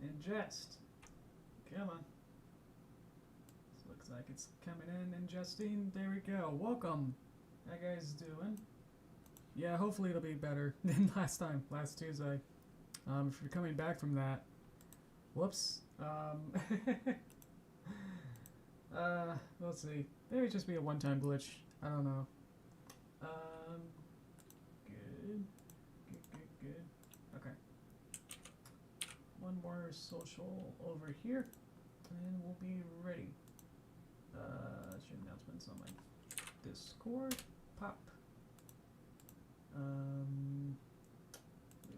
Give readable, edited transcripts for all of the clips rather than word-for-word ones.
Ingest. Come on. This looks like it's coming in. Ingesting. There we go. Welcome. How you guys doing? Yeah, hopefully it'll be better than last time, last Tuesday. If you're coming back from that. Whoops. Let's see. Maybe just be a one-time glitch. I don't know. Good. Good. Okay. One more social over here, and we'll be ready. Should announcements on my Discord. Pop.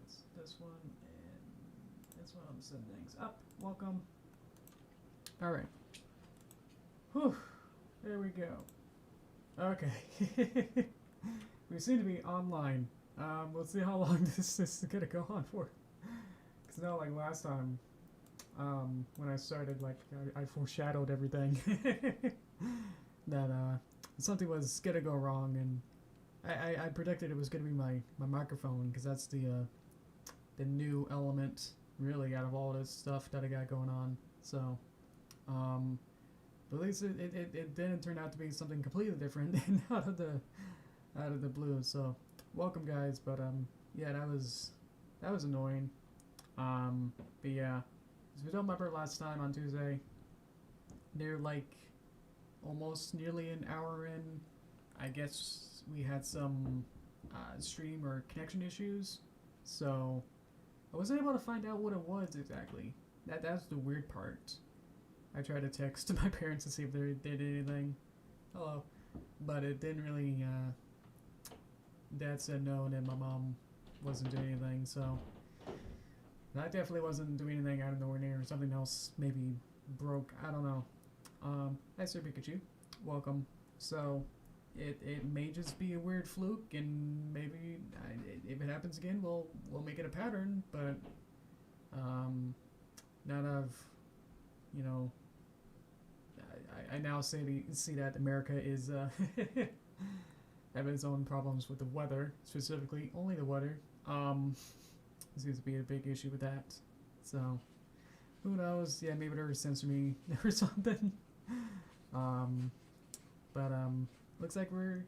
It's this one and this one. I'm setting things up. Welcome. All right. Whew. There we go. Okay. We seem to be online. Let's see how long this is gonna go on for. Cause now, like last time, when I started, like I foreshadowed everything that something was gonna go wrong, and I predicted it was gonna be my microphone, because that's the new element really out of all this stuff that I got going on. So, but at least it didn't turn out to be something completely different and out of the blue. So, welcome guys. But yeah, that was annoying. But yeah, as we don't remember last time on Tuesday, they're like almost nearly an hour in. I guess we had some stream or connection issues, so I wasn't able to find out what it was exactly. That's the weird part. I tried to text my parents to see if they did anything. Hello. But it didn't really, Dad said no, and then my mom wasn't doing anything, so I definitely wasn't doing anything out of the ordinary, or something else maybe broke. I don't know. Hi Sir Pikachu. Welcome. So, it may just be a weird fluke, and maybe if it happens again, we'll make it a pattern, but not of, you know, I now see that America is having its own problems with the weather, specifically only the weather. Seems to be a big issue with that. So who knows? Yeah, maybe they're censoring me or something. But looks like we're.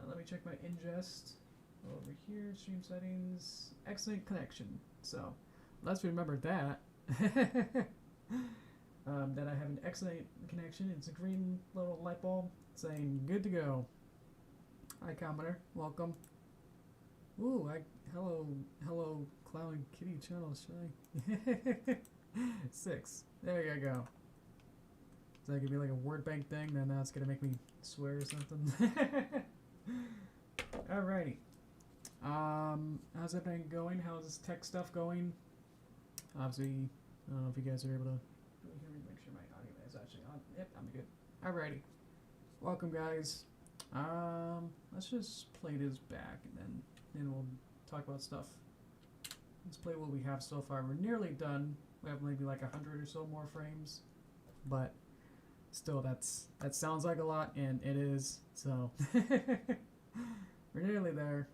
Let me check my ingest over here. Stream settings. Excellent connection. So let's remember that. That I have an excellent connection. It's a green little light bulb saying good to go. Hi commenter, welcome. Ooh, hello Clown Kitty channel shy. 6. There you go. Is that gonna be like a word bank thing? Then that's gonna make me swear or something. Alrighty. How's everything going? How's this tech stuff going? Obviously, I don't know if you guys are able to hear me. Make sure my audio is actually on. Yep, I'm good. Alrighty. Welcome guys. Let's just play this back, and then we'll talk about stuff. Let's play what we have so far. We're nearly done. We have maybe like 100 or so more frames, but still, that sounds like a lot, and it is. So we're nearly there.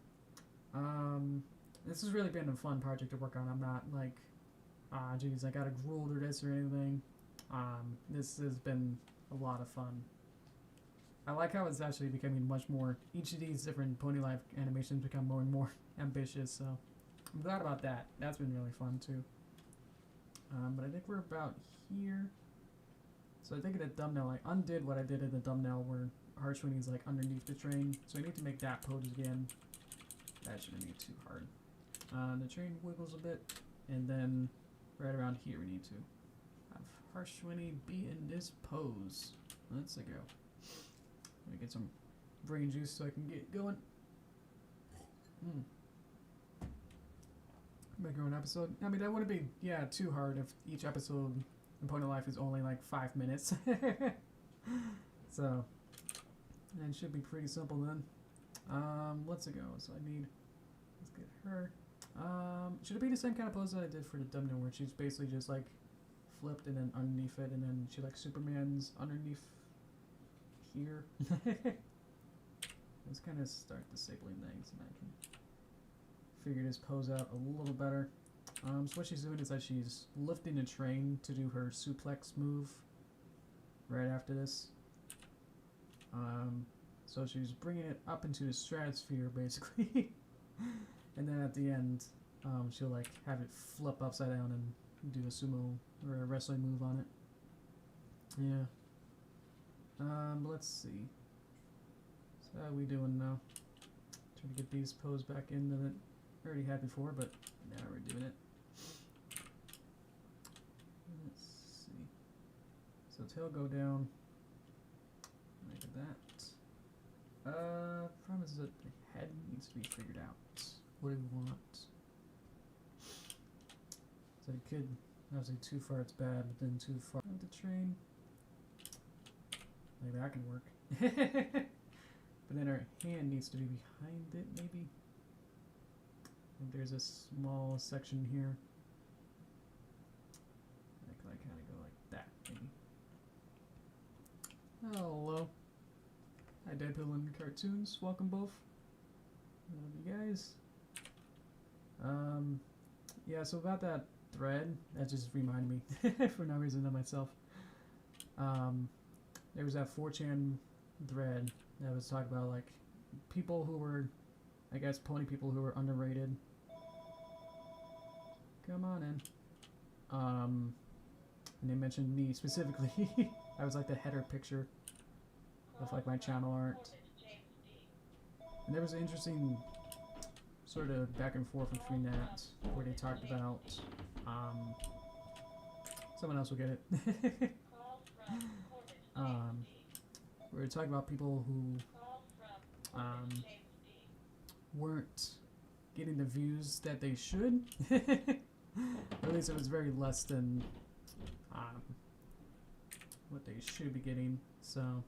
This has really been a fun project to work on. I'm not like, geez, I got a Grold or this or anything. This has been a lot of fun. I like how it's actually becoming much more, each of these different Pony Life animations become more and more ambitious, so I'm glad about that. That's been really fun too. But I think we're about here. So I think in the thumbnail, I undid what I did in the thumbnail where Harshwini's like underneath the train, so I need to make that pose again. That shouldn't be too hard. The train wiggles a bit, and then right around here we need to have Harshwini be in this pose. Let's go. Let me get some brain juice so I can get going. Make your own episode. I mean, that wouldn't be, too hard if each episode in Pony Life is only like 5 minutes. So, it should be pretty simple then. Let's go. So let's get her. Should it be the same kind of pose that I did for the thumbnail where she's basically just like flipped and then underneath it, and then she like Superman's underneath here? Let's kind of start disabling things, and I can figure this pose out a little better. So what she's doing is that she's lifting a train to do her suplex move right after this. So she's bringing it up into the stratosphere, basically. And then at the end, she'll like have it flip upside down and do a sumo or a wrestling move on it. Yeah. Let's see. So how are we doing now? Trying to get these posed back in that I already had before, but now we're doing it. Let's see. So tail go down. Look at that. Problem is that the head needs to be figured out. What do we want? So it could, obviously too far it's bad, but then too far the train. Maybe that can work. But then our hand needs to be behind it, maybe. I think there's a small section here. I can like kind of go like that, maybe. Hello. Hi, Deadpool and Cartoons. Welcome both. Love you guys. Yeah, so about that thread, that just reminded me for no reason to myself. There was that 4chan thread that was talking about like people who were, I guess, pony people who were underrated. Come on in. And they mentioned me specifically. I was like the header picture of like my channel art. And there was an interesting sort of back and forth between that where they talked about someone else will get it. We were talking about people who weren't getting the views that they should. Or at least it was very less than what they should be getting. So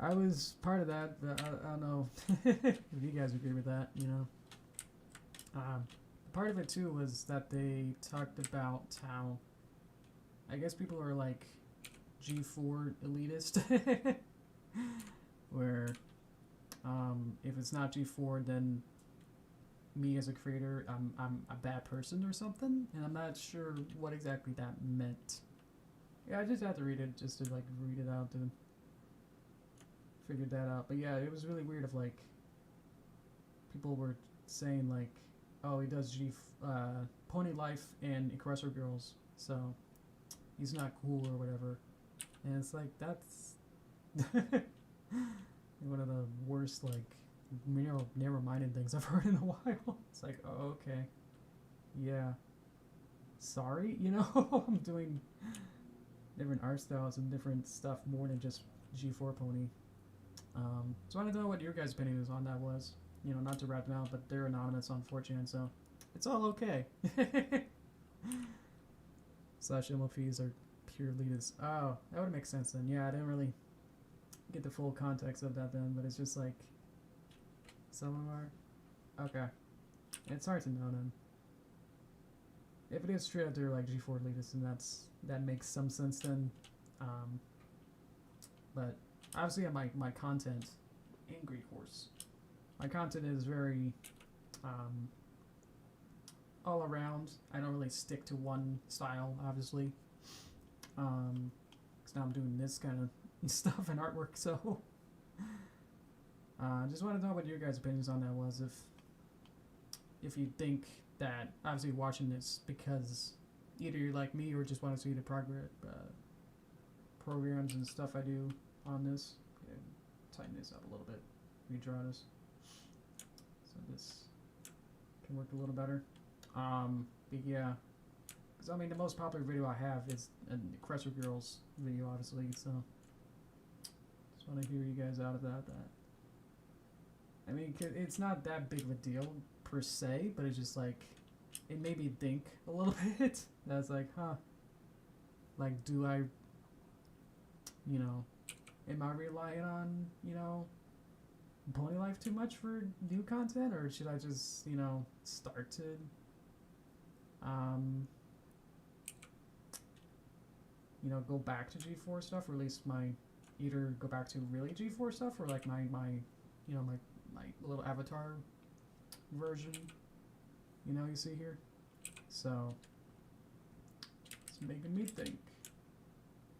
I was part of that, but I don't know if you guys agree with that, you know. Part of it too was that they talked about how I guess people are like G4 elitist, where if it's not G4, then me as a creator, I'm a bad person or something, and I'm not sure what exactly that meant. Yeah, I just had to read it just to like read it out to figure that out. But yeah, it was really weird of like people were saying like, oh, he does Pony Life and Aggressor Girls, so he's not cool or whatever. And it's like, that's one of the worst, like, narrow-minded things I've heard in a while. It's like, oh, okay. Yeah. Sorry, you know? I'm doing different art styles and different stuff more than just G4 Pony. So I wanted to know what your guys' opinions on that was. You know, not to wrap them out, but they're anonymous on 4chan, so it's all okay. Slash MLPs are pure elitists. Oh, that would make sense then. Yeah, I didn't really get the full context of that then, but it's just like some of them are. Okay. It's hard to know then. If it is straight up they're like G4 elitists, then that makes some sense then. But obviously my content in Greek Horse. My content is very all around. I don't really stick to one style, obviously. Because now I'm doing this kind of stuff and artwork, so just want to know what your guys' opinions on that was. If you think that obviously watching this because either you're like me or just want to see the programs and stuff I do on this. Okay, tighten this up a little bit. Redraw this so this can work a little better. But yeah. I mean, the most popular video I have is a Aggressor Girls video, obviously, so just want to hear you guys out about that. I mean, it's not that big of a deal, per se, but it's just, like, it made me think a little bit. That's like, huh, like, do I, you know, am I relying on, you know, Pony Life too much for new content, or should I just, you know, start to, you know, go back to G4 stuff, or at least either go back to really G4 stuff, or like my you know, my little avatar version, you know, you see here. So it's making me think.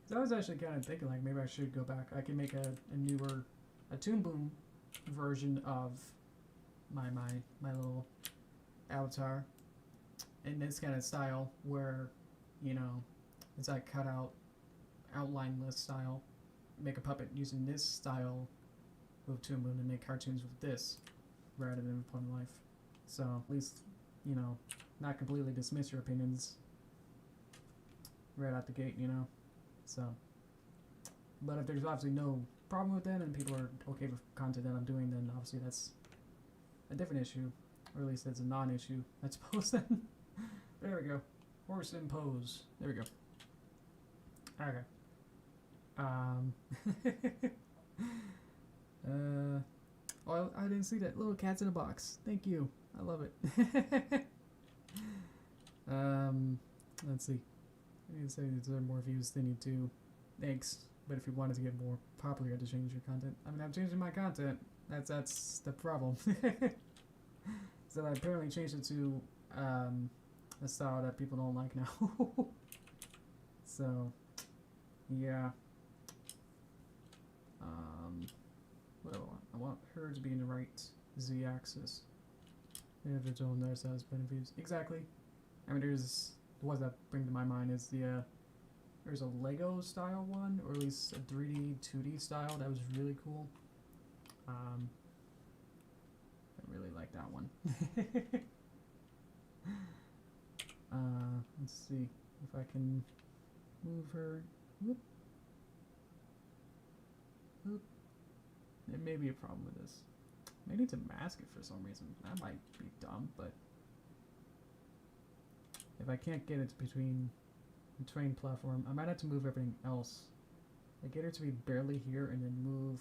So I was actually kind of thinking like maybe I should go back. I can make a newer, a Toon Boom version of my little avatar in this kind of style where, you know, it's like cut out outline list style. Make a puppet using this style with Toon Boom and make cartoons with this rather than Upon Life. So at least, you know, not completely dismiss your opinions right out the gate, you know. So, but if there's obviously no problem with that and people are okay with content that I'm doing, then obviously that's a different issue, or at least it's a non-issue, I suppose. Then there we go, horse and pose. There we go. Okay. Oh, I didn't see that. Little cats in a box. Thank you. I love it. Let's see. I need to say there are more views than you do. Thanks. But if you wanted to get more popular, you had to change your content. I mean, I'm changing my content. That's the problem. So I apparently changed it to a style that people don't like now. So, yeah. What do I want? I want her to be in the right z-axis. Individual notice has better views. Exactly. I mean, there's the ones that bring to my mind is the there's a Lego style one, or at least a 3D, 2D style that was really cool. I really like that one. Let's see if I can move her. Whoop. Whoop. There may be a problem with this. I need to mask it for some reason. That might be dumb, but if I can't get it between the train platform, I might have to move everything else. I get her to be barely here and then move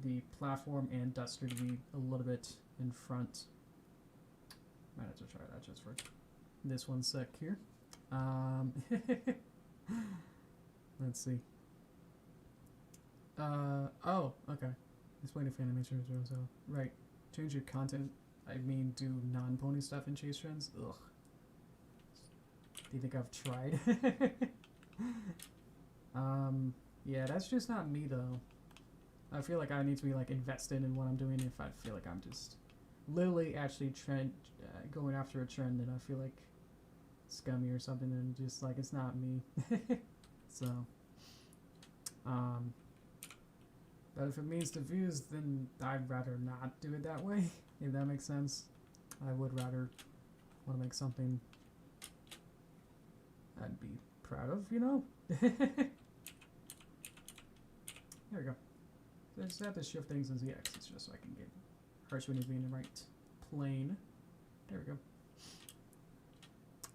the platform and duster to be a little bit in front. Might have to try that just for this one sec here. Let's see. Oh, okay. Explain if animation is so right. Change your content. I mean, do non-pony stuff in chase trends. Ugh. Do you think I've tried? Yeah, that's just not me though. I feel like I need to be like invested in what I'm doing. If I feel like I'm just literally actually going after a trend that I feel like scummy or something, and just like it's not me. So, but if it means the views, then I'd rather not do it that way. If that makes sense, I would rather want to make something I'd be proud of, you know? There we go. So I just have to shift things in the axis just so I can get her to be in the right plane. There we go.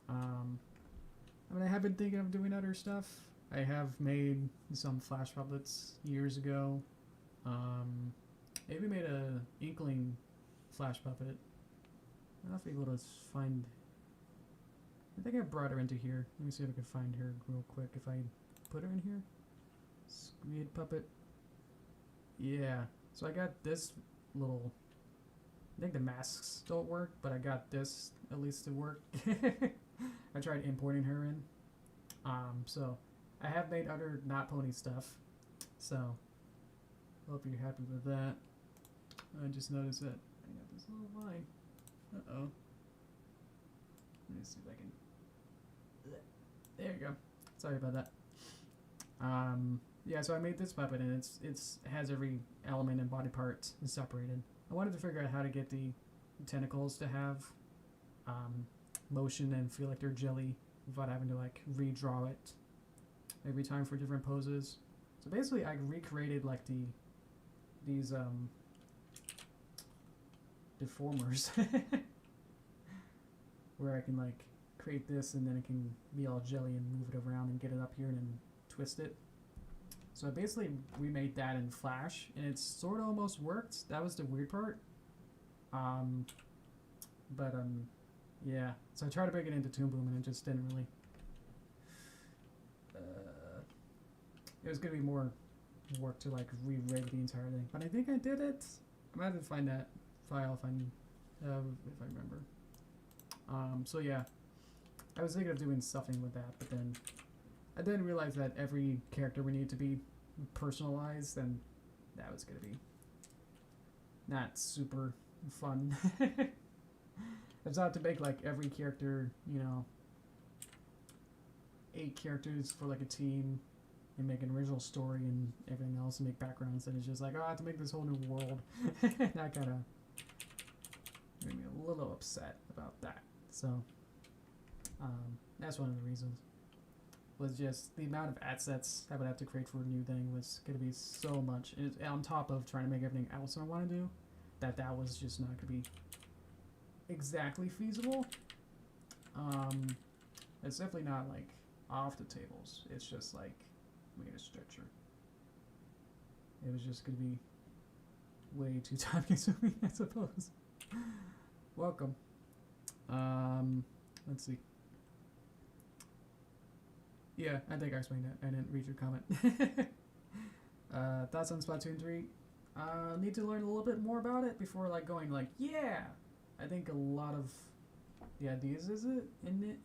I mean, I have been thinking of doing other stuff. I have made some flash puppets years ago. Maybe made a Inkling flash puppet. I don't know if I'm able to find... I think I brought her into here. Let me see if I can find her real quick. If I put her in here. Squid puppet. Yeah. So I got this little... I think the masks don't work, but I got this at least to work. I tried importing her in. So I have made other not pony stuff. So hope you're happy with that. I just noticed that I got this little line. Uh-oh. Let me see if I can... There you go. Sorry about that. Yeah, so I made this puppet and it has every element and body part separated. I wanted to figure out how to get the tentacles to have motion and feel like they're jelly without having to like redraw it every time for different poses. So basically I recreated like these deformers where I can like create this and then it can be all jelly and move it around and get it up here and then twist it. So I basically remade that in Flash and it sort of almost worked. That was the weird part. Yeah. So I tried to break it into Toon Boom and it just didn't really... it was going to be more work to like re-rig the entire thing. But I think I did it. I'm going to have to find that file if I remember. So yeah, I was thinking of doing something with that, but then I didn't realize that every character would need to be personalized, and that was gonna be not super fun. It's not to make like every character, you know, 8 characters for like a team and make an original story and everything else and make backgrounds, and it's just like, oh, I have to make this whole new world. That kind of made me a little upset about that. So that's one of the reasons. Was just the amount of assets I would have to create for a new thing was going to be so much. And on top of trying to make everything else I want to do, that was just not going to be exactly feasible. It's definitely not like off the tables. It's just like made a stretcher. It was just going to be way too time consuming, I suppose. Welcome. Let's see. Yeah, I think I explained it. I didn't read your comment. Thoughts on Splatoon 3? Need to learn a little bit more about it before like going like, yeah. I think a lot of the ideas in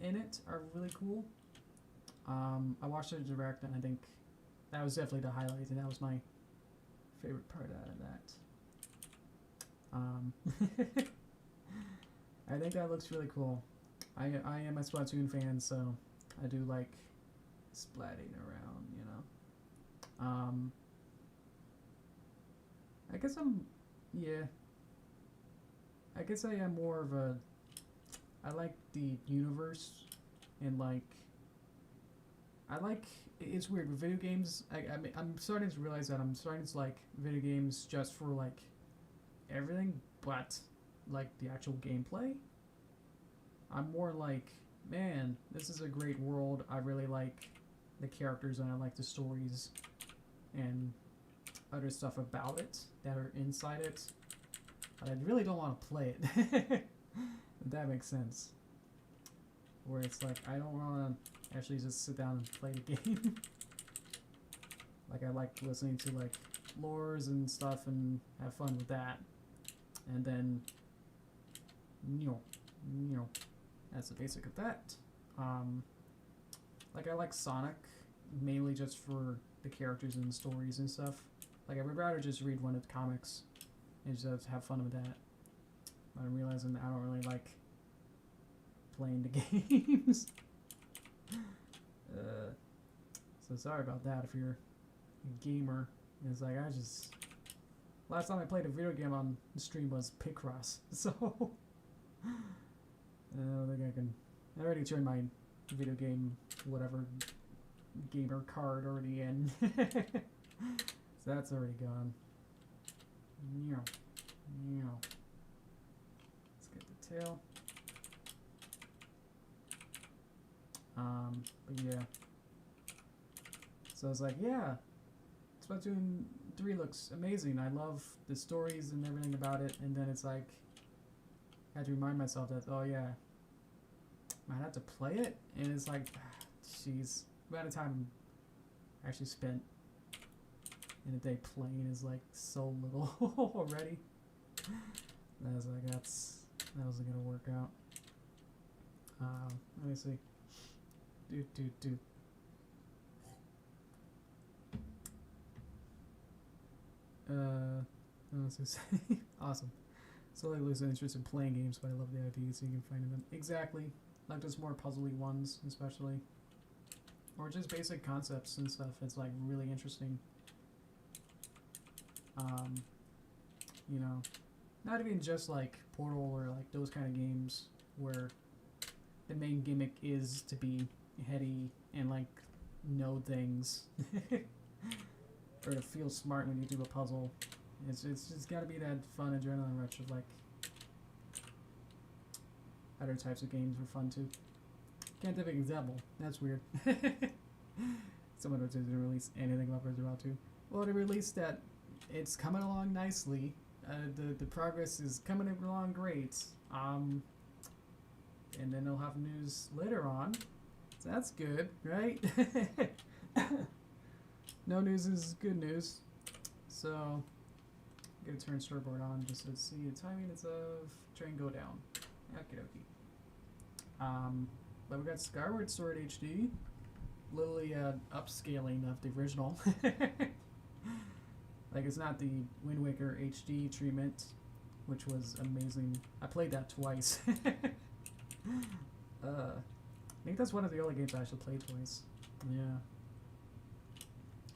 it are really cool. I watched the direct and I think that was definitely the highlight, and that was my favorite part out of that. I think that looks really cool. I am a Splatoon fan, so I do like splatting around, you know. I guess I guess I am more of a, I like the universe, and like, it's weird with video games. I'm starting to realize that I'm starting to like video games just for like everything, but like the actual gameplay. I'm more like, man, this is a great world. I really like the characters and I like the stories and other stuff about it that are inside it. But I really don't want to play it. If that makes sense. Where it's like, I don't want to actually just sit down and play the game. Like, I like listening to like lores and stuff and have fun with that. And then, that's the basic of that. Like, I like Sonic mainly just for the characters and the stories and stuff. Like, I would rather just read one of the comics and just have fun with that. But I'm realizing I don't really like playing the games. So sorry about that if you're a gamer. It's like, last time I played a video game on the stream was Picross. So, I don't think I already turned my video game, whatever, gamer card already in. So that's already gone. Let's get the tail. But yeah. So I was like, yeah, Splatoon 3 looks amazing. I love the stories and everything about it. And then it's like, I had to remind myself that, oh yeah, I have to play it. And it's like, jeez, the amount of time I actually spent in a day playing is like so little already. And I was like, that wasn't gonna work out. Let me see. I was gonna say, awesome. So I lose interest in playing games, but I love the ideas so you can find them. Exactly. Like those more puzzly ones, especially. Or just basic concepts and stuff. It's like really interesting. You know, not even just like Portal or like those kind of games where the main gimmick is to be heady and like know things or to feel smart when you do a puzzle. It's just got to be that fun adrenaline rush of like other types of games are fun too. Can't think of an example. That's weird. Someone didn't release anything about Breath of the Wild 2. Well, they released that it's coming along nicely. The progress is coming along great. And then they'll have news later on. So that's good, right? No news is good news. So, I'm going to turn storyboard on just to see the timing. It's of train go down. Okie dokie. But we got Skyward Sword HD, literally upscaling of the original. Like, it's not the Wind Waker HD treatment, which was amazing. I played that twice. I think that's one of the only games I actually played twice. Yeah.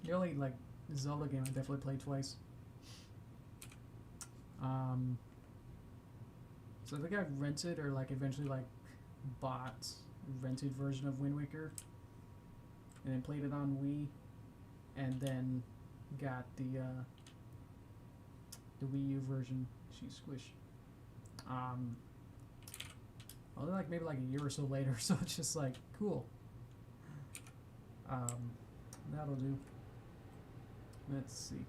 The only, like, Zelda game I definitely played twice. So I think I rented or, like, eventually, like, bought a rented version of Wind Waker. And then played it on Wii. And then got the Wii U version. She squish. Well, like maybe like a year or so later, so it's just like cool. That'll do. Let's see.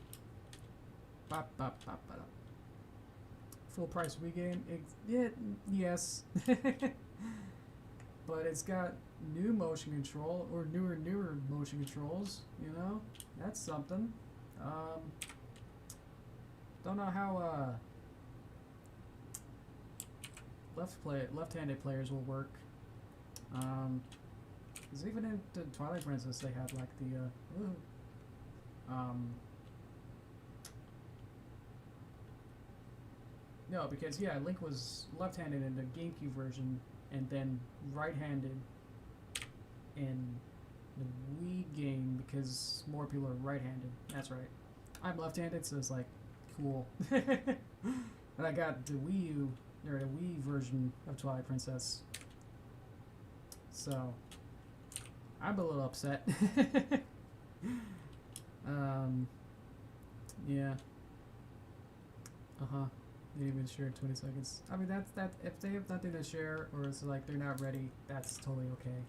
Bop, bop, bop, bop. Full price Wii game? Yes. But it's got new motion control, or newer motion controls, you know? That's something. Don't know how, left-handed players will work. Because even in the Twilight Princess, they had, like, the, no, because, yeah, Link was left-handed in the GameCube version, and then right-handed in the Wii game because more people are right-handed. That's right. I'm left-handed, so it's like cool. And I got the Wii U or the Wii version of Twilight Princess, so I'm a little upset. Yeah. Didn't even share 20 seconds. I mean, that's that. If they have nothing to share, or it's like they're not ready, that's totally okay.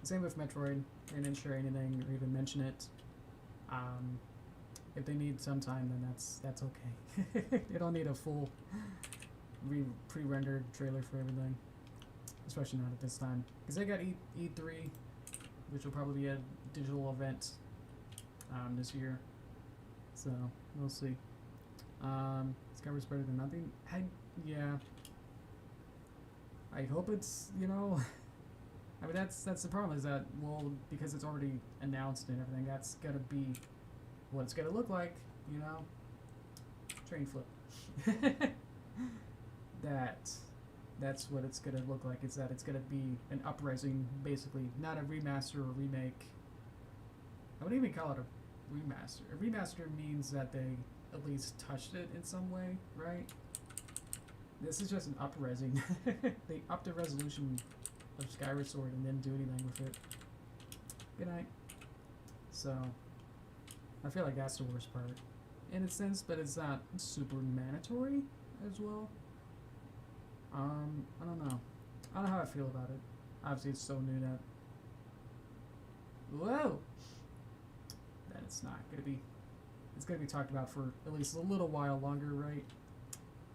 Same with Metroid. They didn't share anything or even mention it. If they need some time, then that's okay. They don't need a full pre-rendered trailer for everything, especially not at this time, because they got E3, which will probably be a digital event this year. So we'll see. Skyward's better than nothing. Yeah. I hope it's, you know. I mean, that's the problem, is that, well, because it's already announced and everything, that's gonna be what it's gonna look like, you know. Train flip. That's what it's gonna look like. Is that it's gonna be an uprising, basically, not a remaster or remake. I wouldn't even call it a remaster. A remaster means that they at least touched it in some way, right? This is just an up-resing. They upped the resolution of Skyward Sword and didn't do anything with it. Good night. So, I feel like that's the worst part, in a sense, but it's not super mandatory as well. I don't know. I don't know how I feel about it. Obviously, it's so new that... Whoa! That it's not gonna be... It's gonna be talked about for at least a little while longer, right?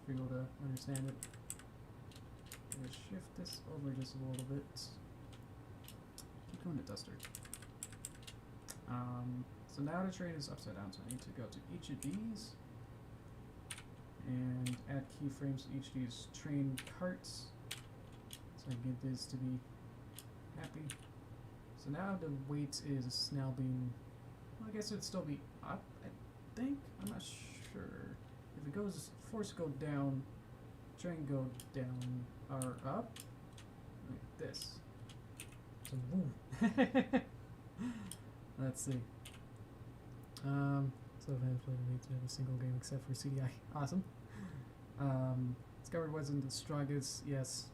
For people to understand it. I'm gonna shift this over just a little bit. Keep going to Duster. So now the train is upside down, so I need to go to each of these and add keyframes to each of these train carts, so I get this to be happy. So now the weight is now being, well, I guess it'd still be up, I think? I'm not sure. If it goes, force go down, train go down, or up, like this. So, woo. Let's see. So I've had played every single game except for CDI. Awesome. Skyward wasn't the strongest, yes.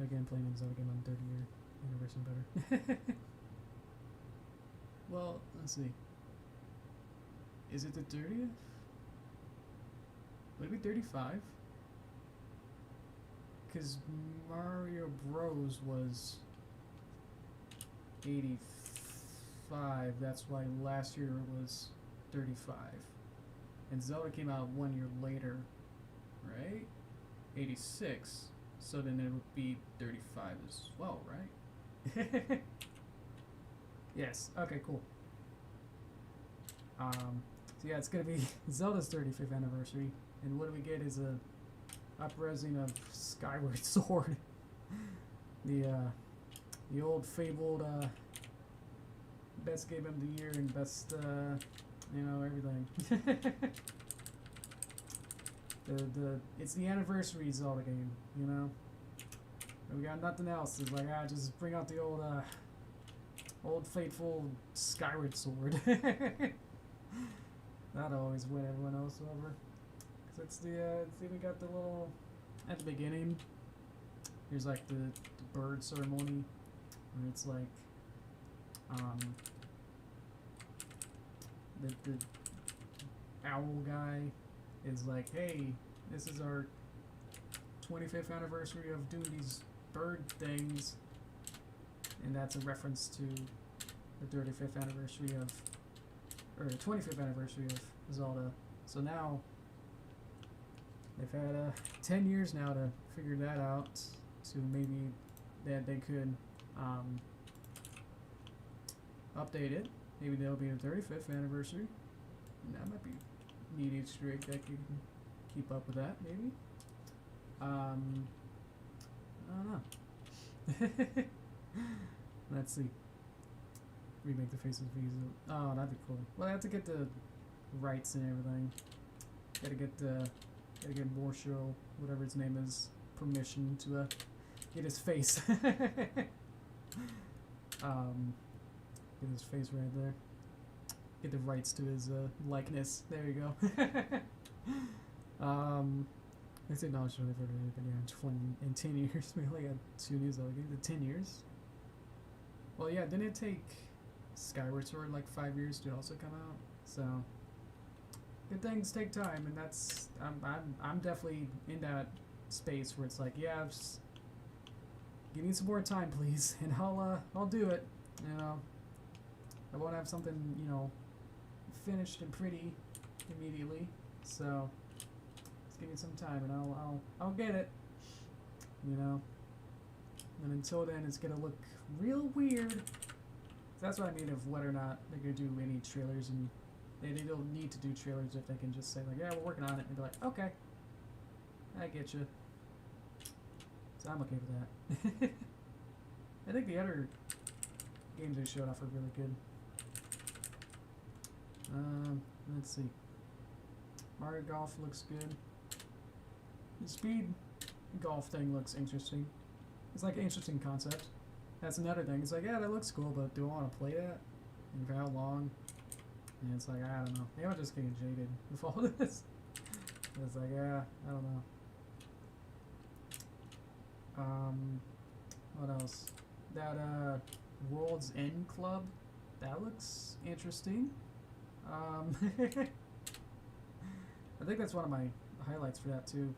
Again, playing a Zelda game on 30-year anniversary better. Well, let's see. Is it the 30th? Would it be 35? Because Mario Bros. Was 85. That's why last year was 35. And Zelda came out 1 year later, right? 86. So then it would be 35 as well, right? Yes. Okay, cool. So yeah, it's gonna be Zelda's 35th anniversary, and what we get is a up-resing of Skyward Sword, the old fabled best game of the year and best you know, everything. It's the anniversary Zelda game, you know. And we got nothing else. It's like, just bring out the old faithful Skyward Sword. That'll always win everyone else over. Cause it's see, we got the little at the beginning. Here's like the bird ceremony, where it's like the owl guy is like, hey, this is our 25th anniversary of doing these bird things, and that's a reference to the 35th anniversary of, or the 25th anniversary of Zelda. So now they've had 10 years now to figure that out, so maybe that they could update it. Maybe that'll be the 35th anniversary, and that might be neat Easter egg that can keep up with that, maybe. I don't know. Let's see. Remake the faces of Visa. Oh, that'd be cool. Well, I have to get the rights and everything. Gotta get Morsho, whatever his name is, permission to get his face. Get his face right there. Get the rights to his likeness. There you go. I said no, it's really for in 10 years. We only got 2 news though. The 10 years. Well, yeah, didn't it take Skyward Sword like 5 years to also come out? So good things take time, and that's I'm definitely in that space where it's like, yeah, just give me some more time, please, and I'll do it. You know, I won't have something, you know, finished and pretty immediately. So just give me some time, and I'll get it. You know, and until then, it's gonna look real weird. So that's what I mean of whether or not they're gonna do any trailers, and they don't need to do trailers if they can just say like, yeah, we're working on it, and be like, okay, I get you. So I'm okay with that. I think the other games they showed off are really good. Let's see. Mario Golf looks good. The speed golf thing looks interesting. It's like an interesting concept. That's another thing. It's like, yeah, that looks cool, but do I want to play that? And for how long? And it's like, I don't know. Maybe I'm just getting jaded with all this. It's like, yeah, I don't know. What else? That World's End Club, that looks interesting. I think that's one of my highlights for that too.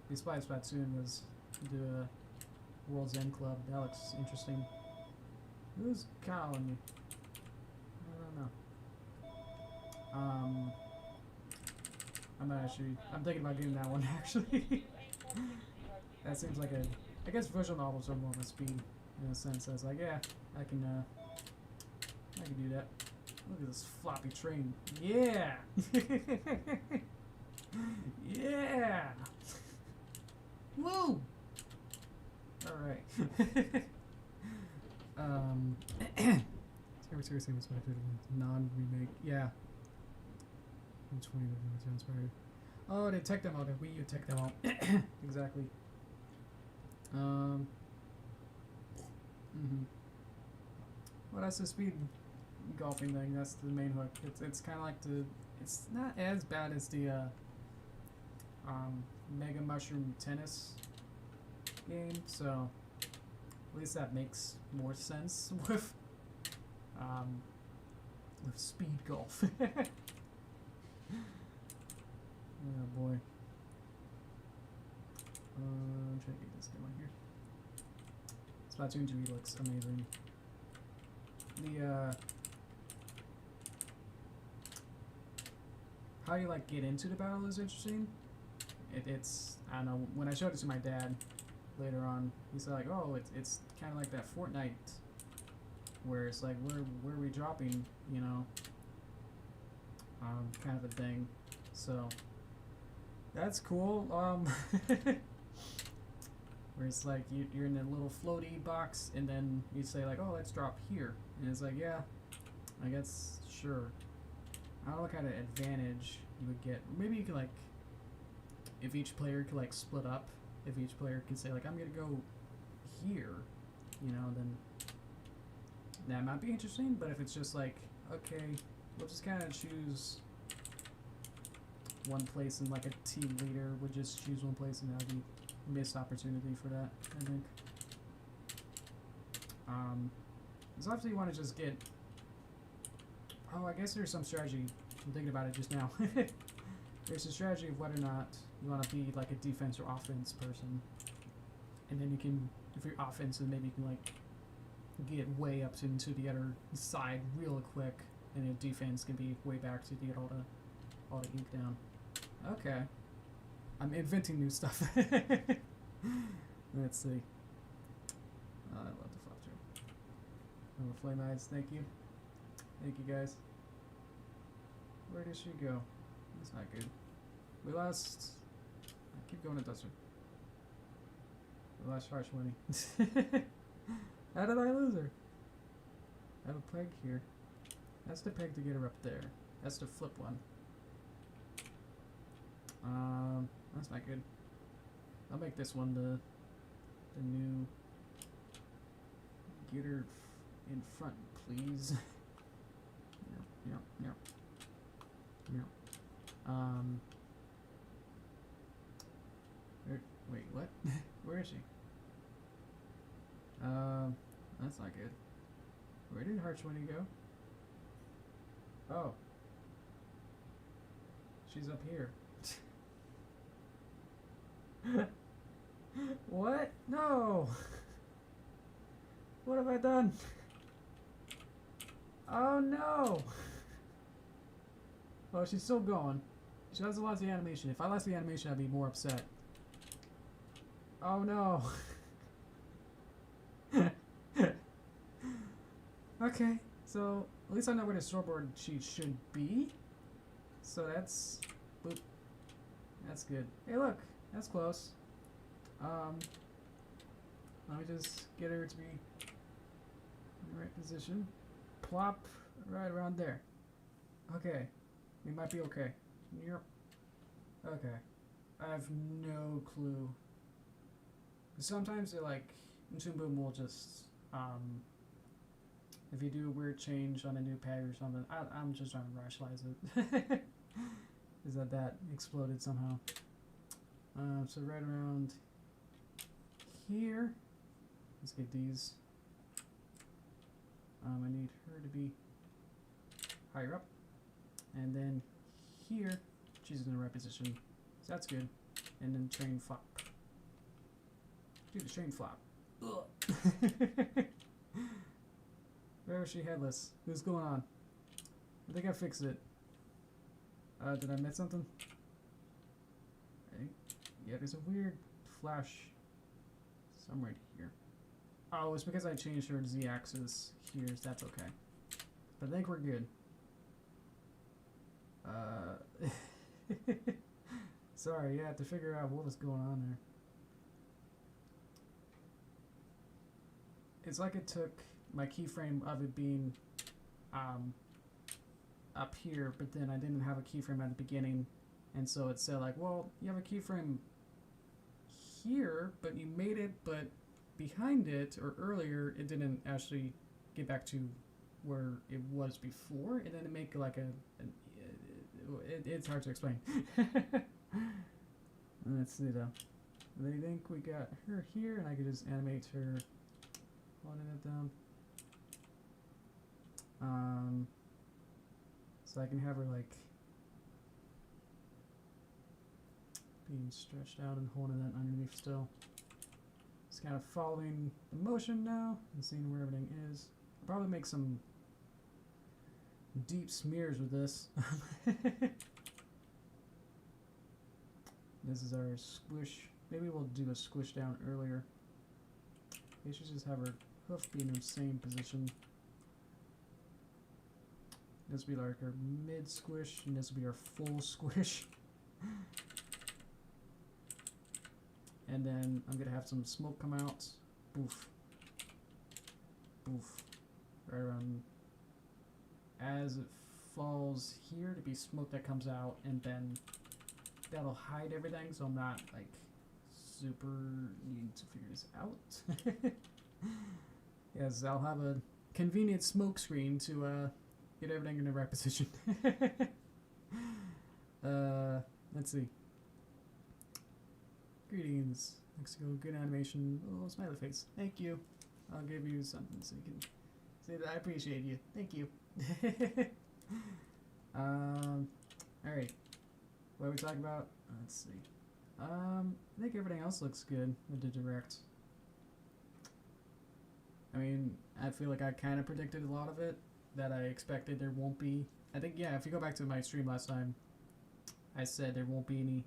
Besides Toon was the World's End Club. That looks interesting. Who's calling me? I don't know. I'm thinking about getting that one actually. That seems like I guess visual novels are more of a speed in a sense. I was like, yeah, I can do that. Look at this floppy train. Yeah! Yeah! Woo! Alright. Seriously, what's my favorite non-remake? Yeah. I'm 20 to inspired. Oh, they tech them out. The Wii U tech them out. Exactly. Well, that's the speed golfing thing. That's the main hook. It's kind of like it's not as bad as the Mega Mushroom Tennis game. So at least that makes more sense with speed golf. Oh boy. I'm trying to get this going here. Splatoon 2 looks amazing. The how you like get into the battle is interesting. It's I don't know, when I showed it to my dad later on, he said like, oh, it's kind of like that Fortnite where it's like where are we dropping, you know, kind of a thing. So that's cool. where it's like you're in a little floaty box, and then you say like, oh, let's drop here, and it's like, yeah, I guess, sure. I don't know what kind of advantage you would get. Maybe you could like, if each player could like split up, if each player could say like, I'm gonna go here, you know, then that might be interesting. But if it's just like, okay, we'll just kind of choose one place, and like a team leader would just choose one place, and that would be missed opportunity for that, I think. So obviously you want to just get, oh, I guess there's some strategy. I'm thinking about it just now. There's a strategy of whether or not you want to be like a defense or offense person, and then you can, if you're offensive, maybe you can like get way up into the other side real quick, and your defense can be way back to get all the ink down. Okay, I'm inventing new stuff. Let's see. Oh, I love the flopper. Oh, flame eyes. Thank you. Thank you guys. Where did she go? That's not good. We lost. I keep going to Duster. We lost Harsh Winnie. How did I lose her? I have a peg here. That's the peg to get her up there. That's the flip one. That's not good. I'll make this one the new. Get her in front, please. Yep. Wait, what? Where is she? That's not good. Where did Harchwinny go? Oh. She's up here. What? No! What have I done? Oh no! Oh, she's still going. She doesn't lose the animation. If I lost the animation, I'd be more upset. Oh no! Okay, so at least I know where the scoreboard sheet should be. So that's... Boop. That's good. Hey look! That's close. Let me just get her to be in the right position. Plop right around there. Okay. We might be okay. Yep. Okay. I have no clue. Sometimes they're like, Toon Boom will just, if you do a weird change on a new peg or something, I'm just trying to rationalize it. Is that exploded somehow. So right around here, let's get these. I need her to be higher up. And then here, she's in the right position. So that's good. And then train flop. Do the train flop. Where is she headless? What's going on? I think I fixed it. Did I miss something? Yeah, there's a weird flash somewhere here. Oh, it's because I changed her z-axis here, so that's okay. But I think we're good. Sorry, yeah, to figure out what was going on there. It's like it took my keyframe of it being up here, but then I didn't have a keyframe at the beginning, and so it said like, well, you have a keyframe here, but you made it, but behind it, or earlier, it didn't actually get back to where it was before, and then it make like it's hard to explain. Let's see though. I think we got her here, and I could just animate her holding it down. So I can have her like being stretched out and holding that underneath still. Just kind of following the motion now and seeing where everything is. I'll probably make some deep smears with this. This is our squish. Maybe we'll do a squish down earlier. We should just have her hoof be in the same position. This will be like our mid squish, and this will be our full squish. And then I'm gonna have some smoke come out. Boof. Boof. Right around as it falls here to be smoke that comes out, and then that'll hide everything, so I'm not like super needing to figure this out. Yes, I'll have a convenient smoke screen to get everything in the right position. Let's see. Greetings, Mexico. Good animation. Oh, smiley face. Thank you. I'll give you something so you can say that I appreciate you. Thank you. Alright. What are we talking about? Let's see. I think everything else looks good with the direct. I mean, I feel like I kind of predicted a lot of it, that I expected there won't be. I think, yeah, if you go back to my stream last time, I said there won't be any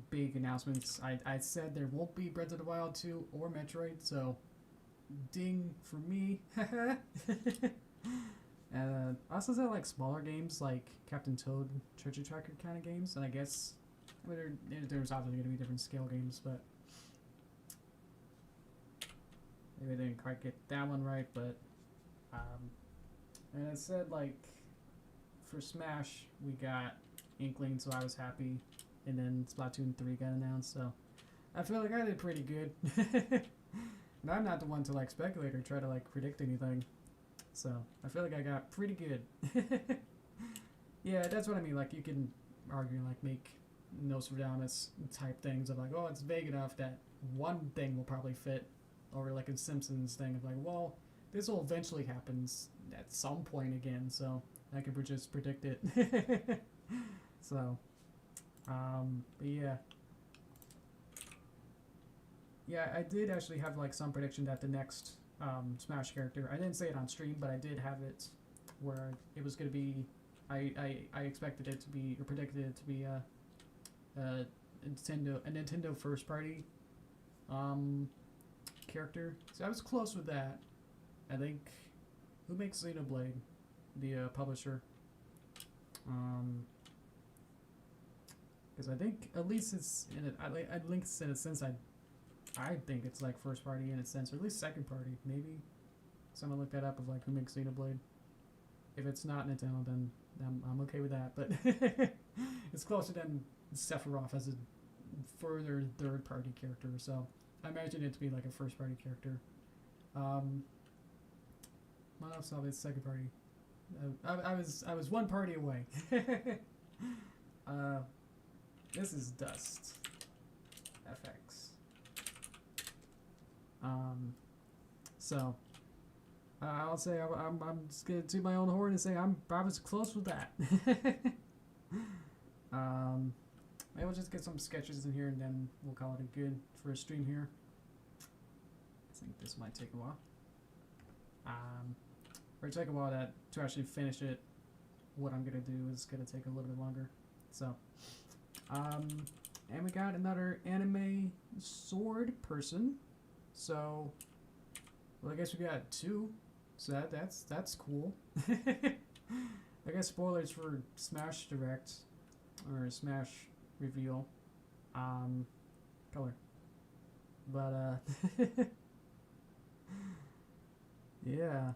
big announcements. I said there won't be Breath of the Wild 2 or Metroid, so ding for me. I also said like smaller games like Captain Toad, Treasure Tracker kind of games, and I guess I mean, there's obviously going to be different scale games, but maybe I didn't quite get that one right. But and I said like for Smash we got Inkling, so I was happy, and then Splatoon 3 got announced, so I feel like I did pretty good. And I'm not the one to like speculate or try to like predict anything, so I feel like I got pretty good. Yeah, that's what I mean. Like you can argue like make Nostradamus type things of like, oh, it's vague enough that one thing will probably fit, or like a Simpsons thing of like, well, this will eventually happen at some point again, so I could just predict it. So, but yeah. Yeah, I did actually have like some prediction that the next Smash character, I didn't say it on stream, but I did have it where it was going to be, I expected it to be, or predicted it to be a Nintendo first party character. So I was close with that. I think, who makes Xenoblade? The publisher. Because I think at least it's in it. I think it's in a sense. I think it's like first party in a sense, or at least second party. Maybe someone look that up of like who makes Xenoblade. If it's not Nintendo, then I'm okay with that. But it's closer than Sephiroth as a further third party character. So I imagine it to be like a first party character. Microsoft is second party. I was one party away. This is Dust FX. So I'll say I'm just gonna toot my own horn and say I was close with that. Maybe we'll just get some sketches in here and then we'll call it a good for a stream here. I think this might take a while. Or take a while to actually finish it. What I'm gonna do is gonna take a little bit longer. So, and we got another anime sword person. So, well, I guess we got two. So that's cool. I guess spoilers for Smash Direct or Smash reveal. Color. But yeah,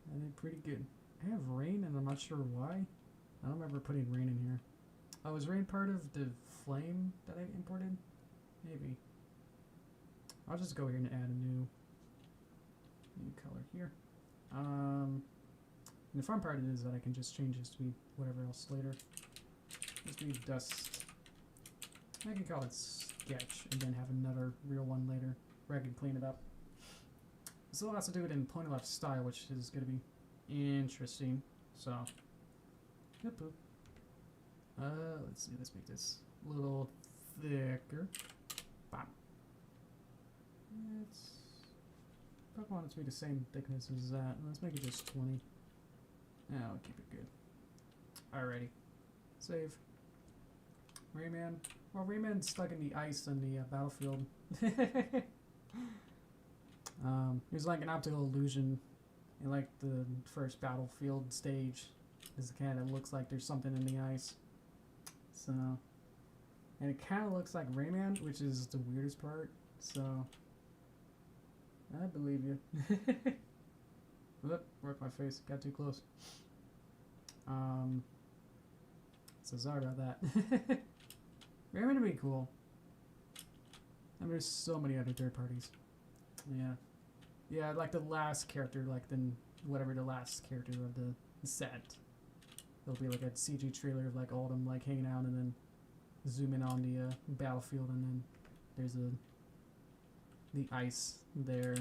I think pretty good. I have rain and I'm not sure why. I don't remember putting rain in here. Oh, is rain part of the flame that I imported? Maybe. I'll just go here and add a new color here. And the fun part is that I can just change this to be whatever else later. Let's do Dust. I can call it Sketch and then have another real one later where I can clean it up. So I'll also do it in point and left style, which is going to be interesting. So, yep. Let's see. Let's make this a little thicker. Bam. I want it to be the same thickness as that. Let's make it just 20. Yeah, I'll keep it good. Alrighty. Save. Rayman. Well, Rayman's stuck in the ice on the battlefield. It was like an optical illusion in like the first battlefield stage. It kind of looks like there's something in the ice. So, And it kind of looks like Rayman, which is the weirdest part. So, I believe you. Whoop, broke my face. Got too close. So sorry about that. Rayman would be cool. I mean, there's so many other third parties. Yeah. Yeah, like the last character, like whatever the last character of the set. There'll be like a CG trailer of like all of them like hanging out, and then zoom in on the battlefield, and then there's the ice there,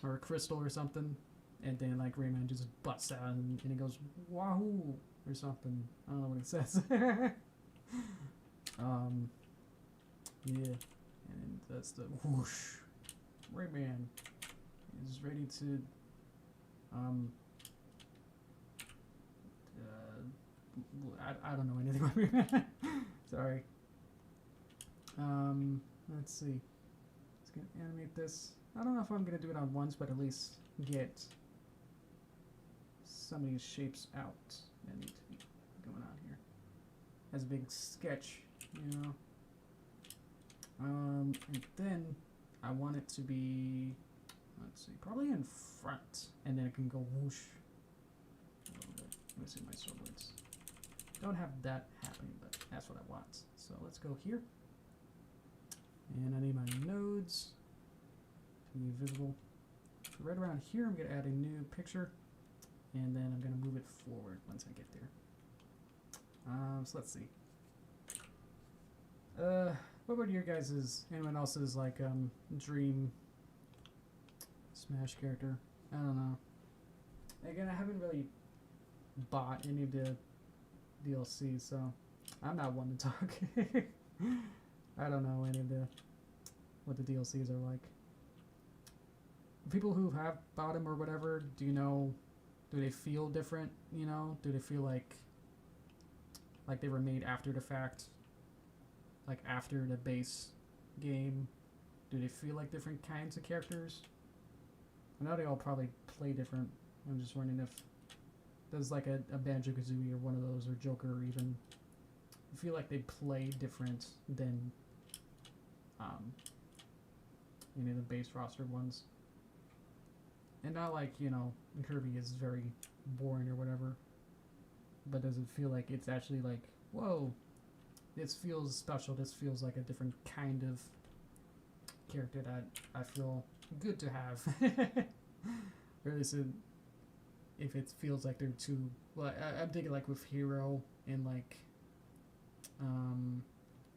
or a crystal or something, and then like Rayman just busts out and it goes wahoo or something. I don't know what it says. Yeah, and that's the whoosh. Rayman is ready to I don't know anything about Rayman. Sorry. Let's see. Let's gonna animate this. I don't know if I'm gonna do it on once, but at least get some of these shapes out that need to be going on here. As a big sketch, you know. And then I want it to be, let's see, probably in front, and then it can go whoosh a little bit. Let me see my swords. Don't have that happening, but that's what I want. So let's go here. And I need my nodes to be visible. So right around here, I'm going to add a new picture, and then I'm going to move it forward once I get there. So let's see. What about your guys's, anyone else's, like, dream Smash character? I don't know. Again, I haven't really bought any of the DLC, so I'm not one to talk. I don't know any of what the DLCs are like. People who have bought them or whatever, do you know, do they feel different, you know? Do they feel like they were made after the fact? Like after the base game? Do they feel like different kinds of characters? I know they all probably play different. I'm just wondering if there's like a Banjo-Kazooie or one of those, or Joker, or even, I feel like they play different than any of the base roster ones. And not like, you know, Kirby is very boring or whatever, but does it feel like it's actually like, whoa, this feels special, this feels like a different kind of character that I feel good to have. Or is it, if it feels like they're too, well, I'm thinking like with Hero and like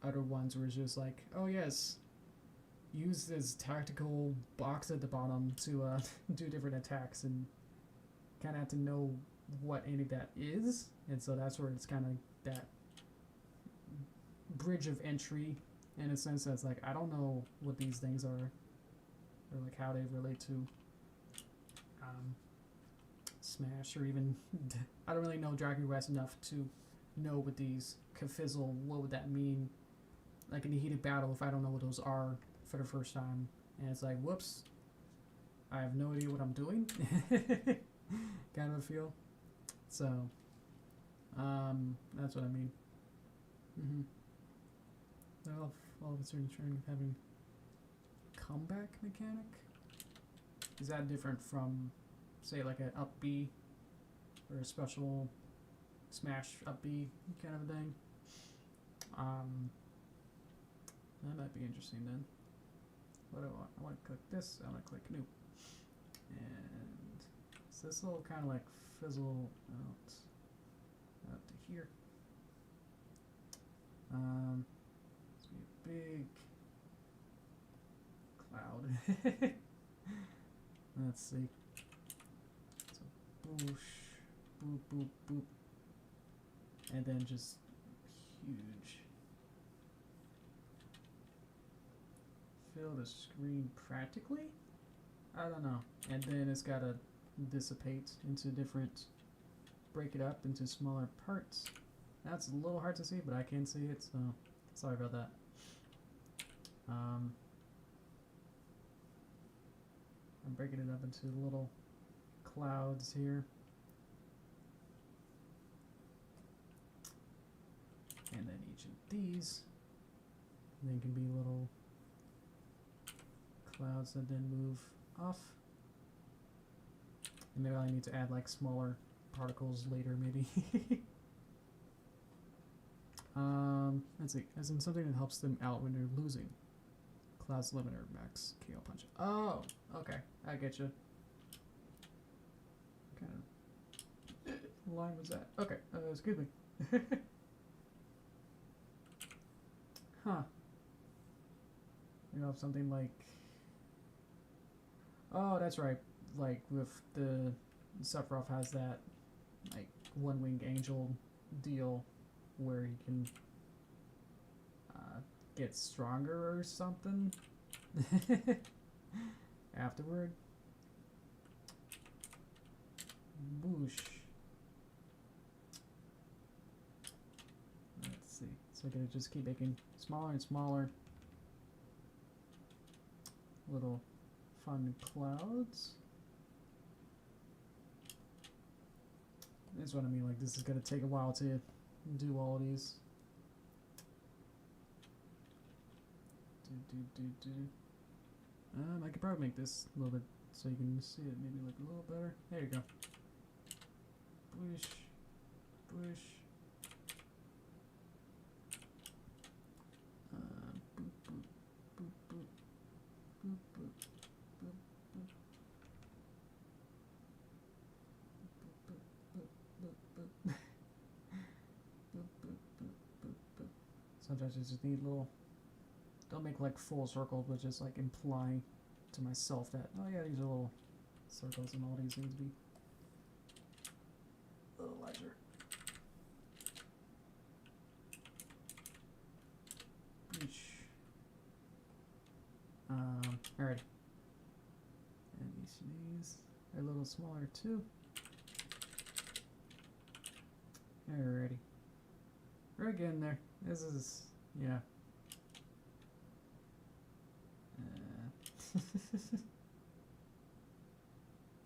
other ones where it's just like, oh yes, use this tactical box at the bottom to do different attacks, and kind of have to know what any of that is, and so that's where it's kind of that bridge of entry in a sense that's like, I don't know what these things are, or like how they relate to Smash, or even I don't really know Dragon Quest enough to know what these Kafizzle, what would that mean, like in a heated battle, if I don't know what those are for the first time, and it's like, whoops, I have no idea what I'm doing. Kind of a feel. So that's what I mean. Well, all of a certain trend having comeback mechanic. Is that different from, say, like an up B or a special Smash up B kind of a thing? That might be interesting then. What do I want? I want to click this. I want to click new. And so this will kind of like fizzle out to here. It's be a big cloud. Let's see. So boosh, boop, boop, boop, and then just huge. Fill the screen practically? I don't know. And then it's gotta dissipate into different, break it up into smaller parts. That's a little hard to see, but I can see it, so sorry about that. I'm breaking it up into little clouds here. And then each of these And then can be little clouds that then move off. And maybe I need to add like smaller particles later, maybe. Let's see. As in something that helps them out when they're losing. Clouds limiter max KO punch. Oh, okay. I get you. What kind of line was that? Okay, excuse me. Huh. You know, something like. Oh, that's right. Like with the Sephiroth has that like one-winged angel deal where he can get stronger or something afterward. Boosh. Let's see. So I gotta just keep making smaller and smaller little fun clouds. That's what I mean, like this is gonna take a while to do all of these. I could probably make this a little bit so you can see it maybe like a little better. There you go. Boosh, boosh. Boop, boop, boop, boop, boop, boop, boop, boop. Sometimes I just need little. Don't make like full circles, but just like imply to myself that, oh yeah, these are little circles and all these need to be a little larger. Alrighty. And these are a little smaller too. Alrighty. We're getting there. This is, yeah.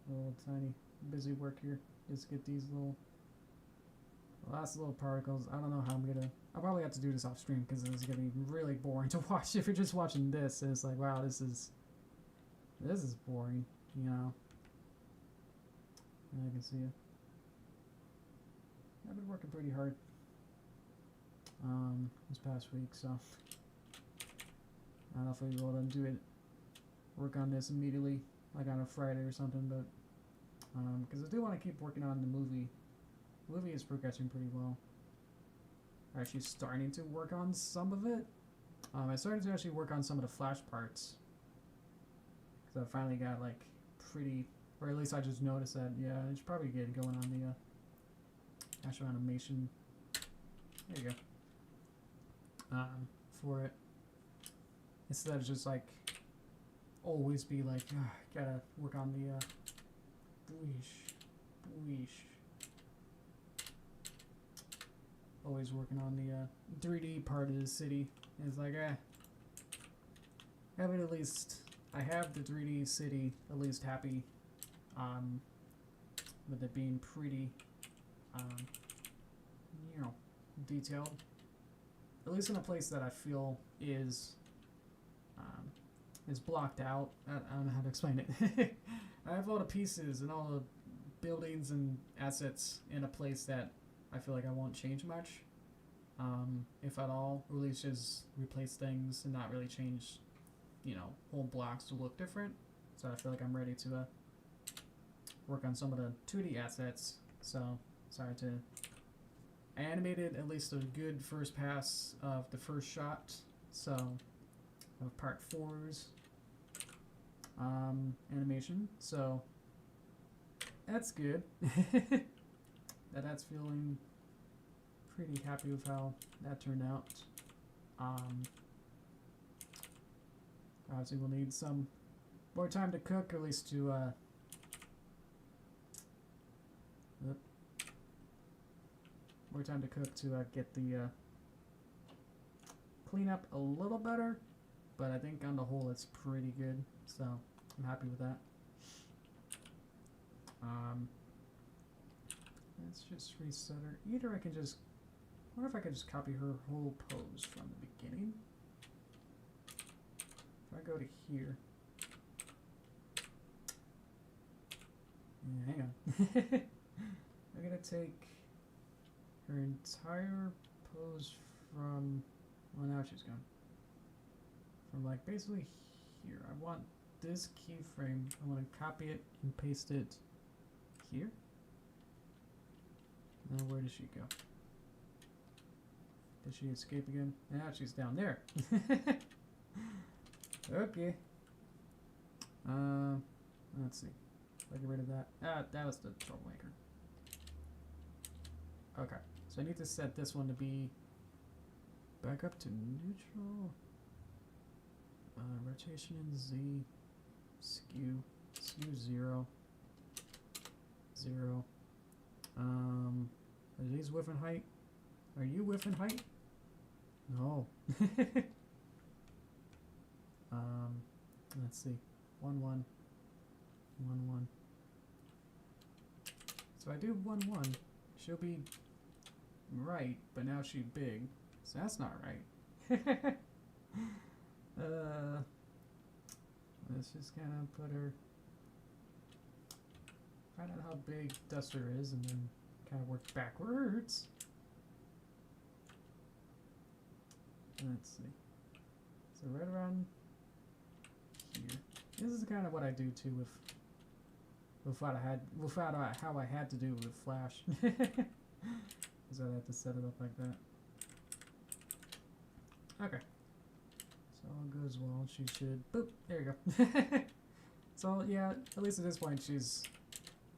Little tiny busy work here. Just get these little last little particles. I don't know how I'm gonna. I'll probably have to do this off stream because this is gonna be really boring to watch. If you're just watching this, and it's like, wow, this is boring, you know. And I can see it. I've been working pretty hard this past week, so I don't know if I'll be able to do it. Work on this immediately, like on a Friday or something, but because I do want to keep working on the movie. The movie is progressing pretty well. I'm actually starting to work on some of it. I started to actually work on some of the flash parts because I finally got like pretty, or at least I just noticed that. Yeah, I should probably get going on the actual animation. There you go. For it, instead of just like always be like, gotta work on the boosh. Always working on the 3D part of the city. It's like, have it at least. I have the 3D city at least happy, with it being pretty, you know, detailed. At least in a place that I feel is blocked out. I don't know how to explain it. I have all the pieces and all the buildings and assets in a place that I feel like I won't change much, if at all, or at least just replace things and not really change, you know, whole blocks to look different. So I feel like I'm ready to work on some of the 2D assets. So sorry to. I animated at least a good first pass of the first shot, so of part 4's animation. So that's good. That's feeling pretty happy with how that turned out. Obviously we'll need some more time to cook, or at least to more time to cook to get the cleanup a little better, but I think on the whole it's pretty good, so I'm happy with that. Let's just reset her. Either I can just, I wonder if I could just copy her whole pose from the beginning. if I go to here, yeah, hang on. I'm gonna take her entire pose from, well, now she's gone. From like basically here. I want this keyframe. I want to copy it and paste it here. Now where does she go? Did she escape again? Now she's down there. Okay. Let's see. If I get rid of that. Ah, that was the troublemaker. Okay. So I need to set this one to be back up to neutral. Rotation in Z. Skew 0. 0. Are these width and height? Are you width and height? No. Let's see. 1 1 1 1. So I do 1 1. She'll be right, but now she's big. So that's not right. Let's just kind of put her. Find out how big Duster is, and then kind of work backwards. Let's see. So right around here. This is kind of what I do too with what I had, without how I had to do with Flash. So I had to set it up like that. Okay. So all goes well. She should. Boop. There you go. So yeah, at least at this point, she's.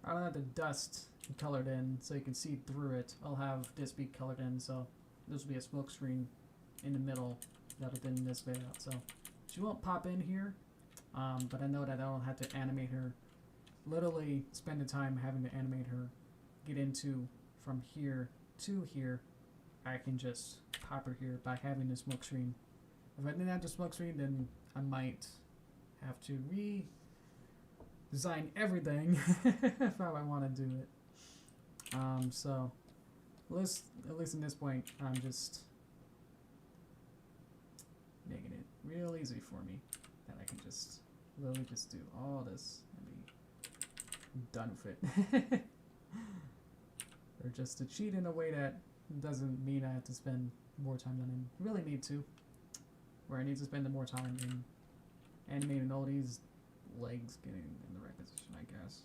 I don't have the dust colored in, so you can see through it. I'll have this be colored in, so this will be a smoke screen in the middle rather than this way out. So she won't pop in here, but I know that I don't have to animate her. Literally spend the time having to animate her, get into from here to here. I can just pop her here by having the smoke screen. If I didn't have the smoke screen, then I might have to design everything if how I want to do it. So at least in this point, I'm just making it real easy for me that I can just literally just do all this and be done with it. Or just to cheat in a way that doesn't mean I have to spend more time than I really need to. Where I need to spend more time in animating all these legs getting in the right position, I guess.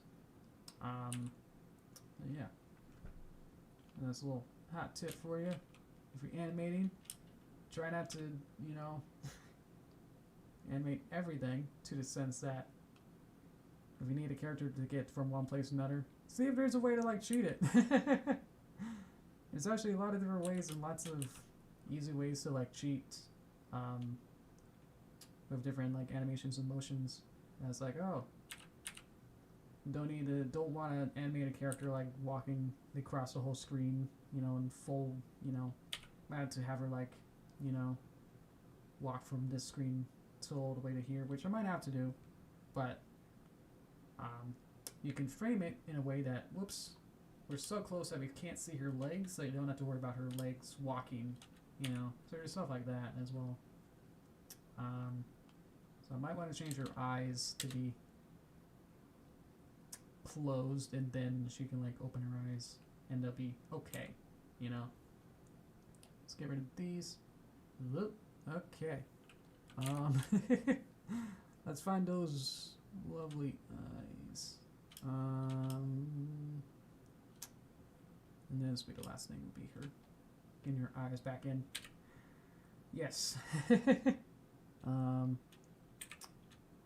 Yeah. And that's a little hot tip for you. If you're animating, try not to, you know, animate everything to the sense that if you need a character to get from one place to another, see if there's a way to like cheat it. There's actually a lot of different ways and lots of easy ways to like cheat with different like animations and motions. And it's like, oh, don't want to animate a character like walking across the whole screen, you know, in full, you know, I have to have her like, you know, walk from this screen till all the way to here, which I might have to do, but you can frame it in a way that, whoops, we're so close that we can't see her legs, so you don't have to worry about her legs walking, you know, so there's stuff like that as well. So I might want to change her eyes to be closed, and then she can like open her eyes and they'll be okay, you know. Let's get rid of these. Okay. Let's find those lovely eyes. And then this will be the last thing, will be her getting her eyes back in. Yes.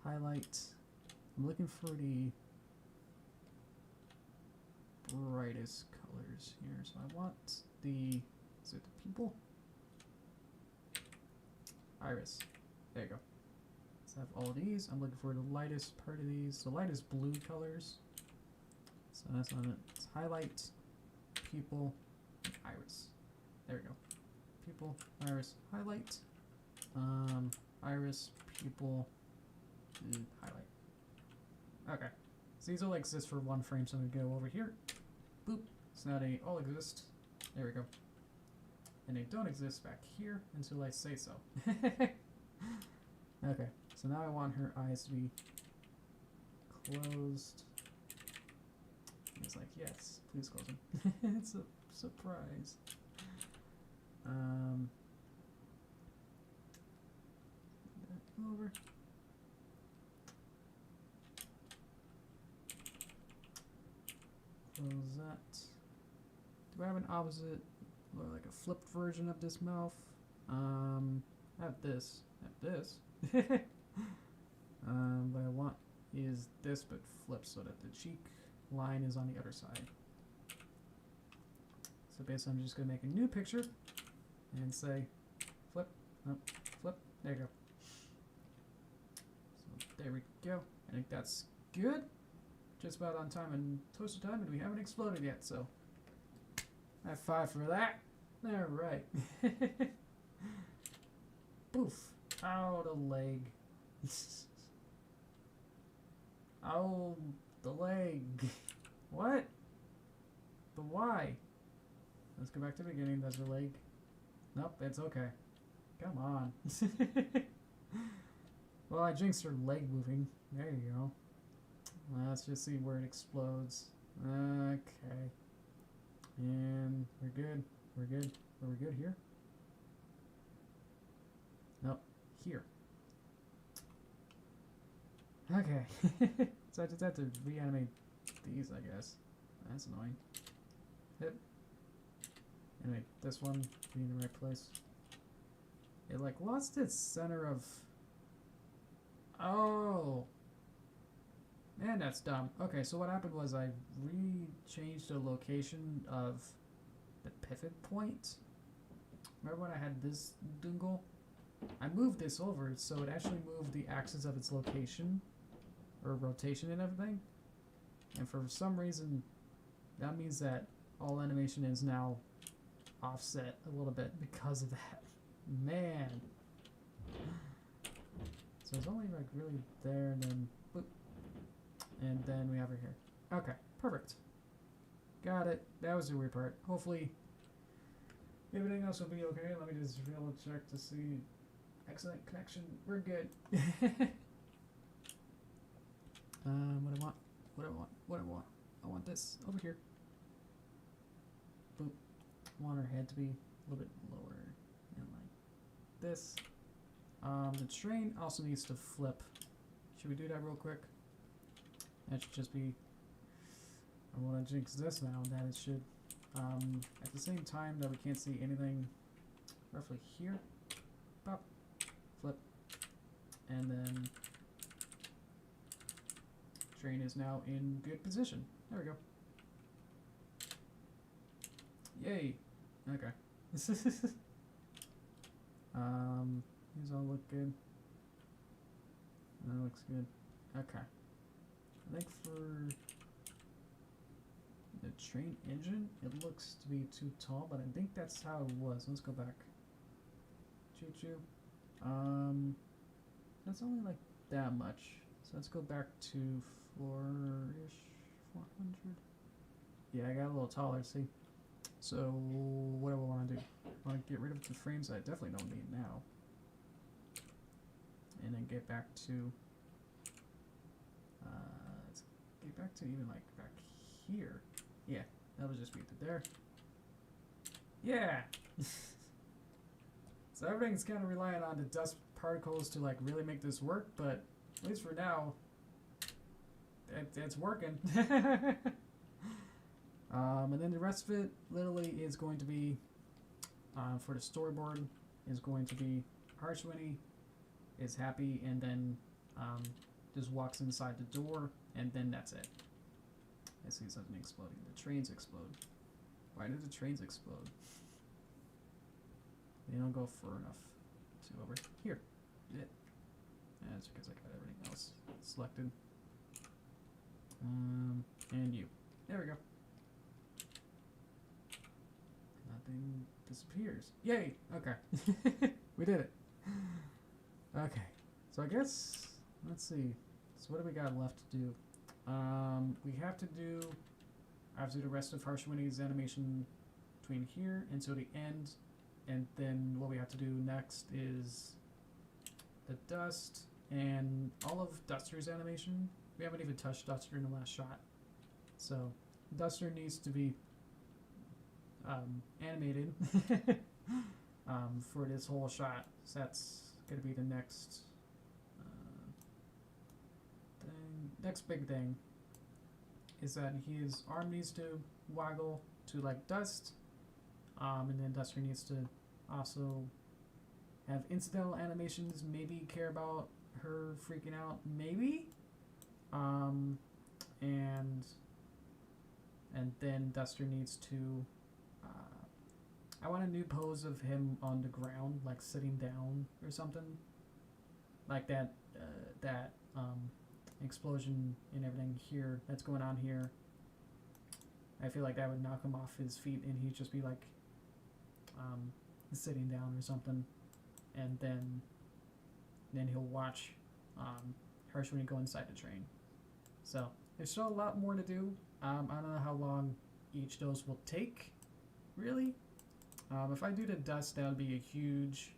Highlight. I'm looking for the brightest colors here. So I want the, is it the pupil? Iris. There you go. So I have all these. I'm looking for the lightest part of these. The lightest blue colors. So that's on it. It's highlight, pupil, and iris. There we go. Pupil, iris, highlight. Iris, pupil, and highlight. Okay. So these all exist for one frame, so I'm going to go over here. Boop. So now they all exist. There we go. And they don't exist back here until I say so. Okay. So now I want her eyes to be closed. He's like, yes, please close them. It's a surprise. Over. Close that. Do I have an opposite, or like a flipped version of this mouth? I have this. I have this. What I want is this, but flipped so that the cheek line is on the other side. So basically, I'm just gonna make a new picture and say, flip, oh, flip. There you go. So there we go. I think that's good. Just about on time and toaster time, and we haven't exploded yet, so high five for that. All right. Poof. Ow, the leg. Ow, the leg. What? But why? Let's go back to the beginning. That's her leg. Nope, it's okay. Come on. Well, I jinxed her leg moving. There you go. Let's just see where it explodes. Okay. And we're good. We're good. Are we good here? Nope. Here. Okay. So I just have to reanimate these, I guess. That's annoying. Hit. Anyway, this one be in the right place. It like lost its center of... Oh! Man, that's dumb. Okay, so what happened was I changed the location of the pivot point. Remember when I had this dingle? I moved this over so it actually moved the axis of its location or rotation and everything. And for some reason, that means that all animation is now offset a little bit because of that. Man. So it's only like really there and then boop. And then we have her here. Okay, perfect. Got it. That was the weird part. Hopefully everything else will be okay. Let me just double check to see. Excellent connection. We're good. What I want. What I want. What I want. I want this over here. Boop. I want her head to be a little bit lower and like this. The train also needs to flip. Should we do that real quick? That should just be... I want to jinx this now, that it should, at the same time that we can't see anything roughly here, pop, flip, and then train is now in good position. There we go. Yay! Okay. These all look good. That looks good. Okay. I think for the train engine, it looks to be too tall, but I think that's how it was. Let's go back. Choo-choo. That's only like that much. So let's go back to 4-ish, 400. Yeah, I got a little taller, see? So what do I want to do? I want to get rid of the frames that I definitely don't need now. And then get back to... let's get back to even like back here. Yeah, that'll just be there. Yeah! So everything's kind of relying on the dust particles to like really make this work, but at least for now, it's working. And then the rest of it literally is going to be, for the storyboard, is going to be Harshwini is happy and then just walks inside the door, and then that's it. I see something exploding. The trains explode. Why did the trains explode? They don't go far enough to over here. Yeah. That's because I got everything else selected. And you. There we go. Nothing disappears. Yay! Okay. We did it. Okay. So I guess, let's see. So what do we got left to do? We have to do, I have to do the rest of Harshwini's animation between here until the end. And then what we have to do next is the dust and all of Duster's animation. We haven't even touched Duster in the last shot. So Duster needs to be animated for this whole shot. So that's gonna be the next thing. Next big thing is that his arm needs to waggle to like dust, and then Duster needs to also have incidental animations. Maybe care about her freaking out. Maybe, and then Duster needs to. I want a new pose of him on the ground, like sitting down or something, like that explosion and everything here that's going on here. I feel like that would knock him off his feet, and he'd just be like sitting down or something, and then he'll watch Hershey go inside the train. So there's still a lot more to do. I don't know how long each dose will take, really. If I do the dust, that would be a huge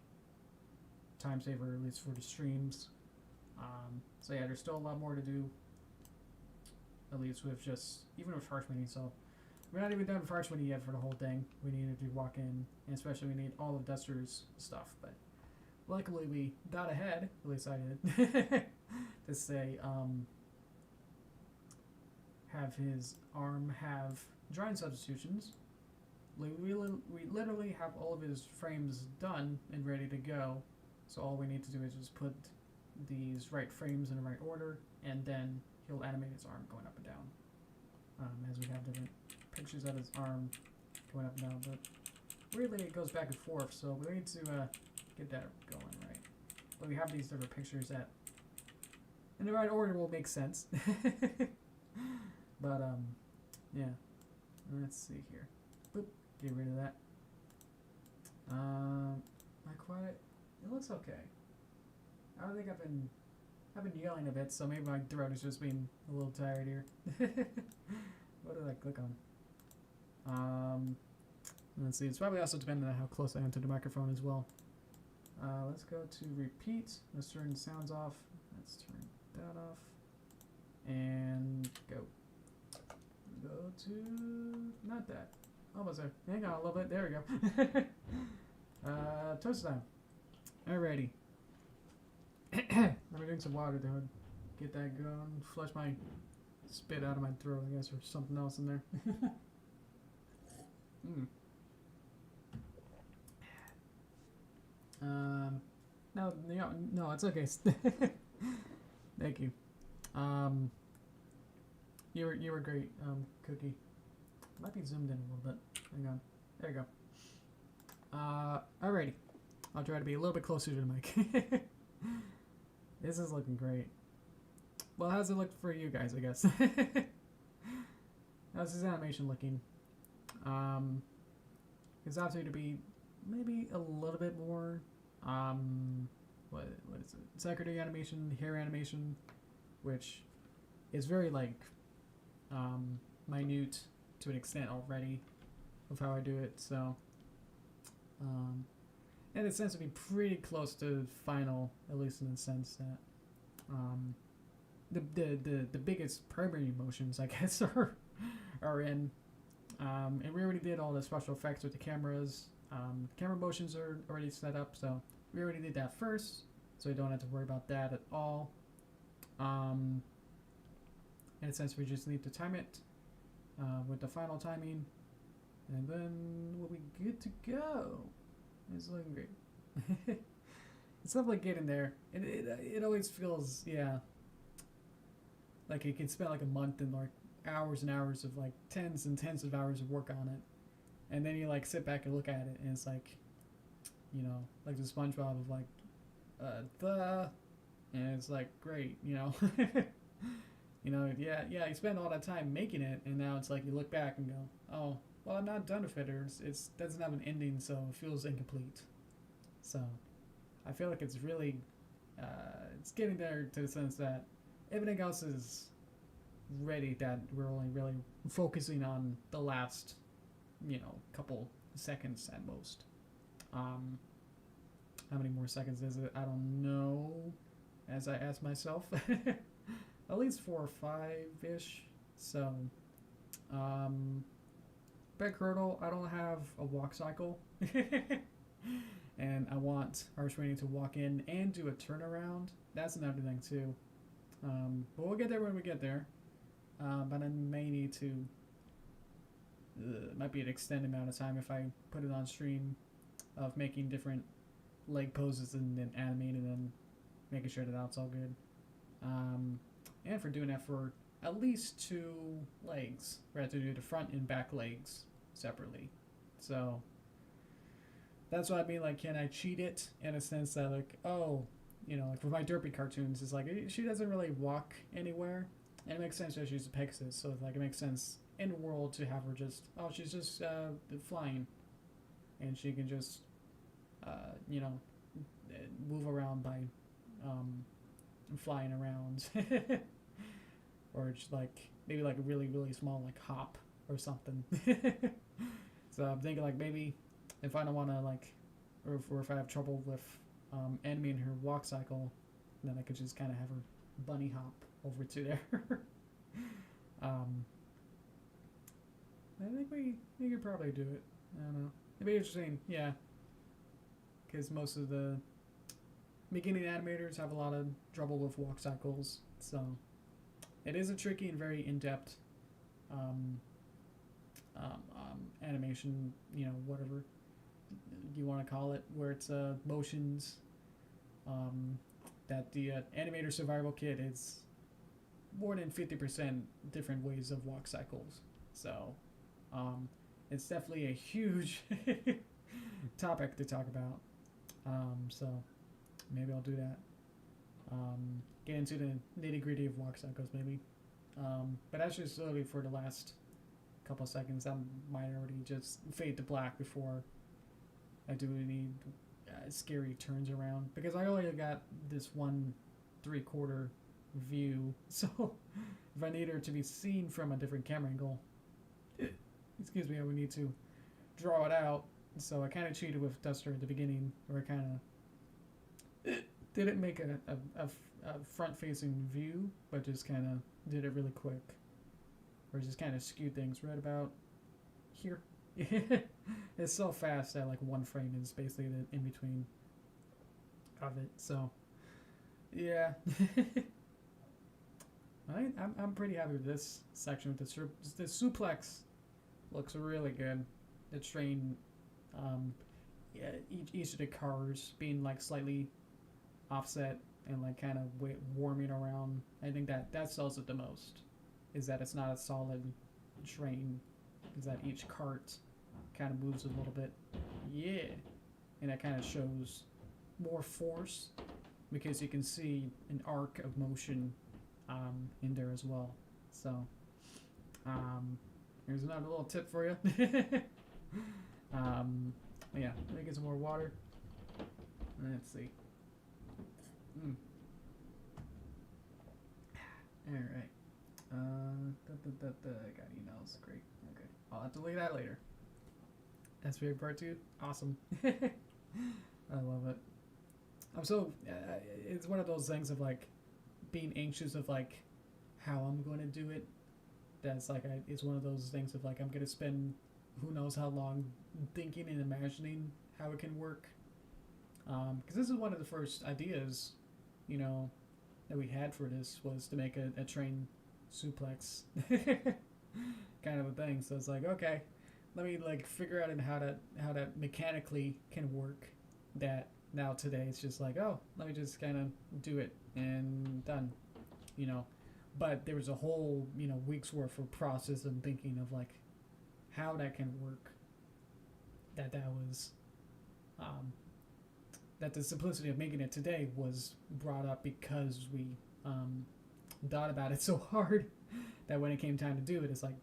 time saver, at least for the streams. So yeah, there's still a lot more to do, at least with even with Harshmany. So we're not even done with Harshmany yet for the whole thing. We need to do walk-in, and especially we need all of Duster's stuff. But luckily we got ahead, at least I did, to say, have his arm have drawing substitutions. We literally have all of his frames done and ready to go, so all we need to do is just put these right frames in the right order, and then he'll animate his arm going up and down, as we have different pictures of his arm going up and down, but weirdly it goes back and forth, so we need to get that going right. But we have these different pictures that in the right order will make sense. But yeah, let's see here. Boop. Get rid of that. Not quite. It looks okay. I don't think I've been yelling a bit, so maybe my throat is just being a little tired here. What did I click on? Let's see. It's probably also dependent on how close I am to the microphone as well. Let's go to repeat. Let's turn sounds off. Let's turn that off. And go. Go to not that. Almost there. Hang on a little bit. There we go. Toast time. Alrighty. Let me drink some water to get that going. Flush my spit out of my throat, I guess, or something else in there. No, it's okay. Thank you. You were great, Cookie. Might be zoomed in a little bit. Hang on. There you go. Alrighty. I'll try to be a little bit closer to the mic. This is looking great. Well, how's it look for you guys, I guess? How's this animation looking? It's obviously to be maybe a little bit more, what is it? Secretary animation, hair animation, which is very, like, minute to an extent already of how I do it, so and it seems to be pretty close to final, at least in the sense that the biggest primary motions, I guess, are in, and we already did all the special effects with the cameras. Camera motions are already set up, so we already did that first, so we don't have to worry about that at all. In a sense, we just need to time it with the final timing, and then we'll be good to go. It's looking great. It's definitely getting there. It always feels, yeah, like you can spend like a month and like hours and hours of like tens and tens of hours of work on it, and then you like sit back and look at it, and it's like, you know, like the SpongeBob of like, and it's like great, you know. You know, yeah, you spend all that time making it, and now it's like you look back and go, oh, well, I'm not done with it, or it doesn't have an ending, so it feels incomplete. So, I feel like it's really, it's getting there to the sense that everything else is ready, that we're only really focusing on the last, you know, couple seconds at most. How many more seconds is it? I don't know. as I ask myself. At least 4 or 5-ish. So, Bed Curdle, I don't have a walk cycle. And I want Harsh Rainy to walk in and do a turnaround. That's another thing too. But we'll get there when we get there. But I may need to, might be an extended amount of time if I put it on stream, of making different leg poses and then animating and making sure that that's all good. And for doing that for at least 2 legs. We have to do the front and back legs separately. So that's what I mean, like, can I cheat it in a sense that, like, oh, you know, like for my Derpy cartoons, it's like she doesn't really walk anywhere, and it makes sense that she's a Pegasus, so like it makes sense in the world to have her just, oh, she's just flying, and she can just you know, move around by flying around. Or just like maybe like a really small like hop or something. So I'm thinking like maybe if I don't want to like, or if I have trouble with animating her walk cycle, then I could just kind of have her bunny hop over to there. I think we could probably do it. I don't know. It'd be interesting, yeah. Because most of the beginning animators have a lot of trouble with walk cycles, so it is a tricky and very in-depth animation, you know, whatever you want to call it, where it's motions that the animator survival kit is more than 50% different ways of walk cycles. So it's definitely a huge topic to talk about. So maybe I'll do that. Get into the nitty-gritty of walk cycles maybe. But that's just slowly for the last couple seconds. I might already just fade to black before I do any scary turns around, because I only got this 1/3 view, so if I need her to be seen from a different camera angle, excuse me, I would need to draw it out. So I kind of cheated with Duster at the beginning, where I kind of didn't make a front-facing view, but just kind of did it really quick, or just kind of skewed things right about here. It's so fast that like 1 frame is basically the in between of it. So yeah. I'm pretty happy with this section. With the suplex looks really good. The train, yeah, each of the cars being like slightly offset and like kind of warming around. I think that sells it the most, is that it's not a solid train, is that each cart kind of moves a little bit. Yeah. And that kind of shows more force, because you can see an arc of motion in there as well. So here's another little tip for you. Yeah, let me get some more water. Let's see. Alright. I got emails. Great. Okay. I'll have to look at that later. That's favorite part 2. Awesome. I love it. I'm so it's one of those things of like being anxious of like how I'm going to do it. That's like it's one of those things of like I'm going to spend who knows how long thinking and imagining how it can work. Because this is one of the first ideas, you know, that we had for this, was to make a train suplex kind of a thing. So it's like, okay, let me like figure out how that mechanically can work. That now today it's just like, oh, let me just kind of do it and done, you know. But there was a whole, you know, week's worth of process and thinking of like how that can work. That was that the simplicity of making it today was brought up because we thought about it so hard that when it came time to do it, it's like,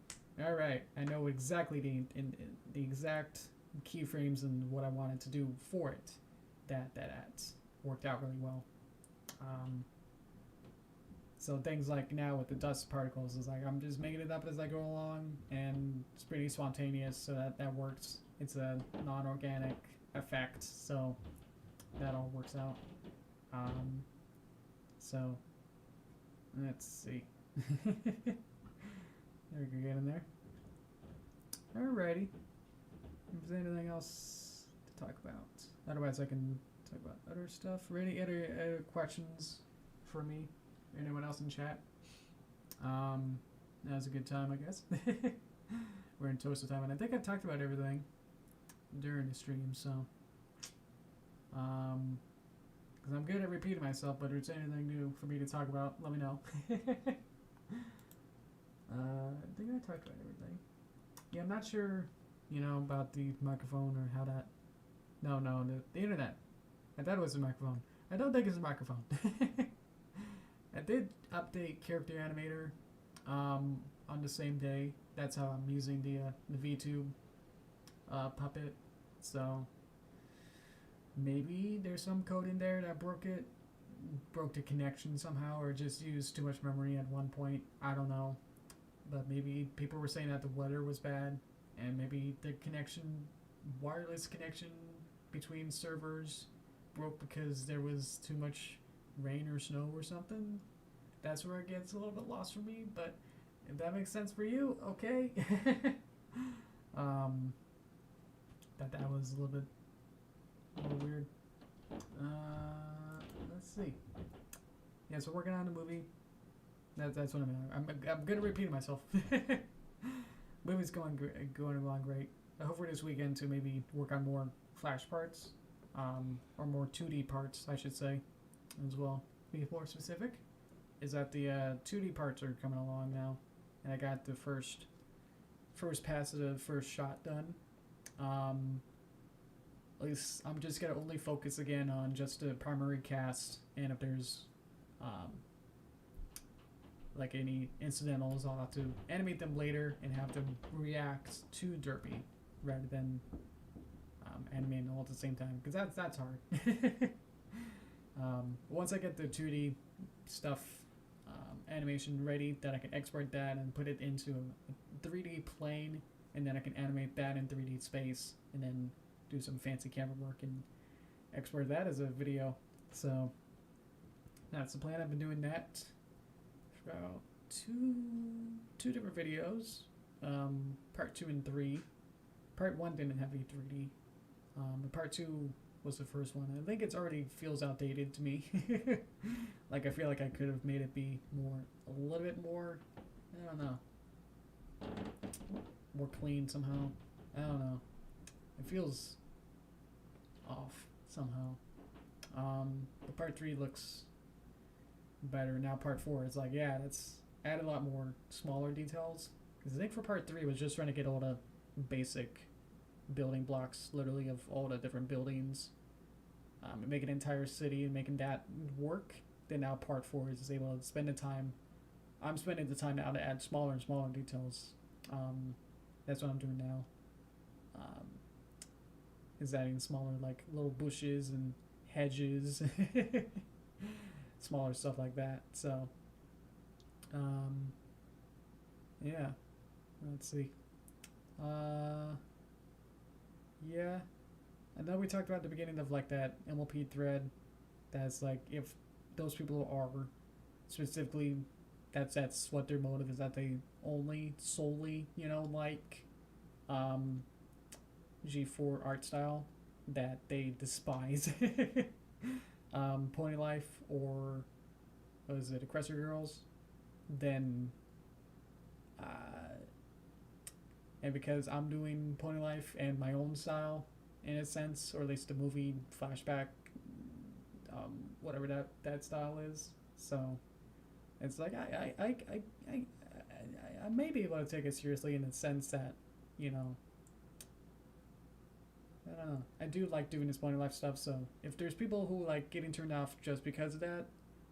all right, I know exactly the exact keyframes and what I wanted to do for it. That's worked out really well. So things like now with the dust particles is like I'm just making it up as I go along, and it's pretty spontaneous, so that works. It's a non-organic effect, so that all works out. So, let's see. There we go, get in there. Alrighty. If there's anything else to talk about, otherwise I can talk about other stuff. Any other questions for me? Anyone else in chat? Now's a good time, I guess. We're in toaster time, and I think I've talked about everything during the stream, so because I'm good at repeating myself, but if there's anything new for me to talk about, let me know. I think I talked about everything. Yeah, I'm not sure, you know, about the microphone or how that. No, the internet. I thought it was a microphone. I don't think it's a microphone. I did update Character Animator on the same day. That's how I'm using the VTube puppet. So maybe there's some code in there that broke the connection somehow, or just used too much memory at one point. I don't know. But maybe people were saying that the weather was bad, and maybe the wireless connection between servers broke because there was too much rain or snow or something. That's where it gets a little bit lost for me, but if that makes sense for you, okay. That was a little weird. Let's see. Yeah, so working on the movie. That's what I'm good at repeating myself. Movie's going along great. I hope for this weekend to maybe work on more Flash parts, or more 2D parts, I should say, as well. Be more specific, is that the 2D parts are coming along now, and I got the first pass of the first shot done. At least I'm just gonna only focus again on just the primary cast, and if there's like any incidentals, I'll have to animate them later and have them react to Derpy rather than animating all at the same time, because that's hard. Once I get the 2D stuff animation ready, then I can export that and put it into a 3D plane, and then I can animate that in 3D space, and then do some fancy camera work and export that as a video. So that's the plan. I've been doing that for about two different videos, part 2 and 3. Part 1 didn't have any 3D, but part 2 was the first one. I think it's already feels outdated to me. Like I feel like I could have made it be a little bit more, I don't know, more clean somehow. I don't know. It feels off somehow. But part 3 looks better. Now part 4 is like, yeah, that's add a lot more smaller details. Because I think for part 3 was just trying to get all the basic building blocks, literally, of all the different buildings, and make an entire city and making that work. Then now part 4 is able to spend the time. I'm spending the time now to add smaller and smaller details. That's what I'm doing now. Is adding smaller, like little bushes and hedges, smaller stuff like that. So, yeah. Let's see. Yeah. I know we talked about at the beginning of like that MLP thread. That's like, if those people are specifically, that's what their motive is, that they solely, like G4 art style, that they despise Pony Life or what is it, Aggressor Girls, then and because I'm doing Pony Life and my own style in a sense, or at least the movie flashback, whatever that style is, so it's like I may be able to take it seriously in the sense that, I don't know. I do like doing this Pony Life stuff, so if there's people who like getting turned off just because of that,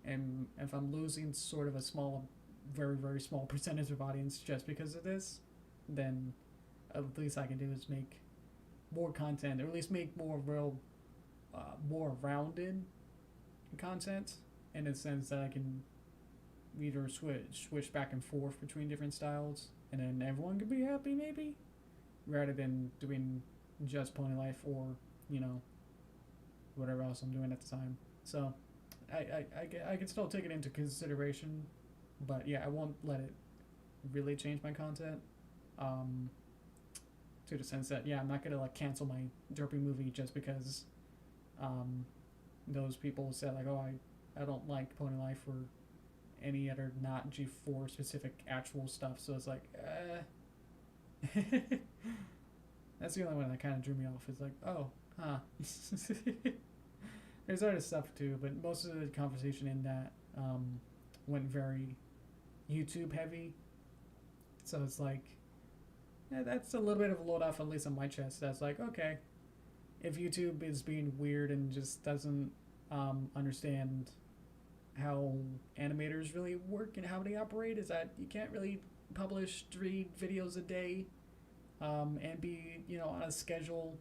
and if I'm losing sort of a small, very, very small percentage of audience just because of this, then at least I can do is make more content, or at least make more more rounded content, in the sense that I can either switch back and forth between different styles, and then everyone could be happy maybe, rather than doing just Pony Life or, whatever else I'm doing at the time. So I can still take it into consideration, but yeah, I won't let it really change my content. Um, to the sense that yeah, I'm not gonna like cancel my Derpy movie just because um, those people said like, oh, I don't like Pony Life or any other not G4 specific actual stuff. So it's like, that's the only one that kind of drew me off. Is like, oh, huh. There's other stuff too, but most of the conversation in that went very YouTube heavy. So it's like, yeah, that's a little bit of a load off, at least on my chest. That's like, okay, if YouTube is being weird and just doesn't understand how animators really work and how they operate, is that you can't really publish 3 videos a day and be, on a schedule,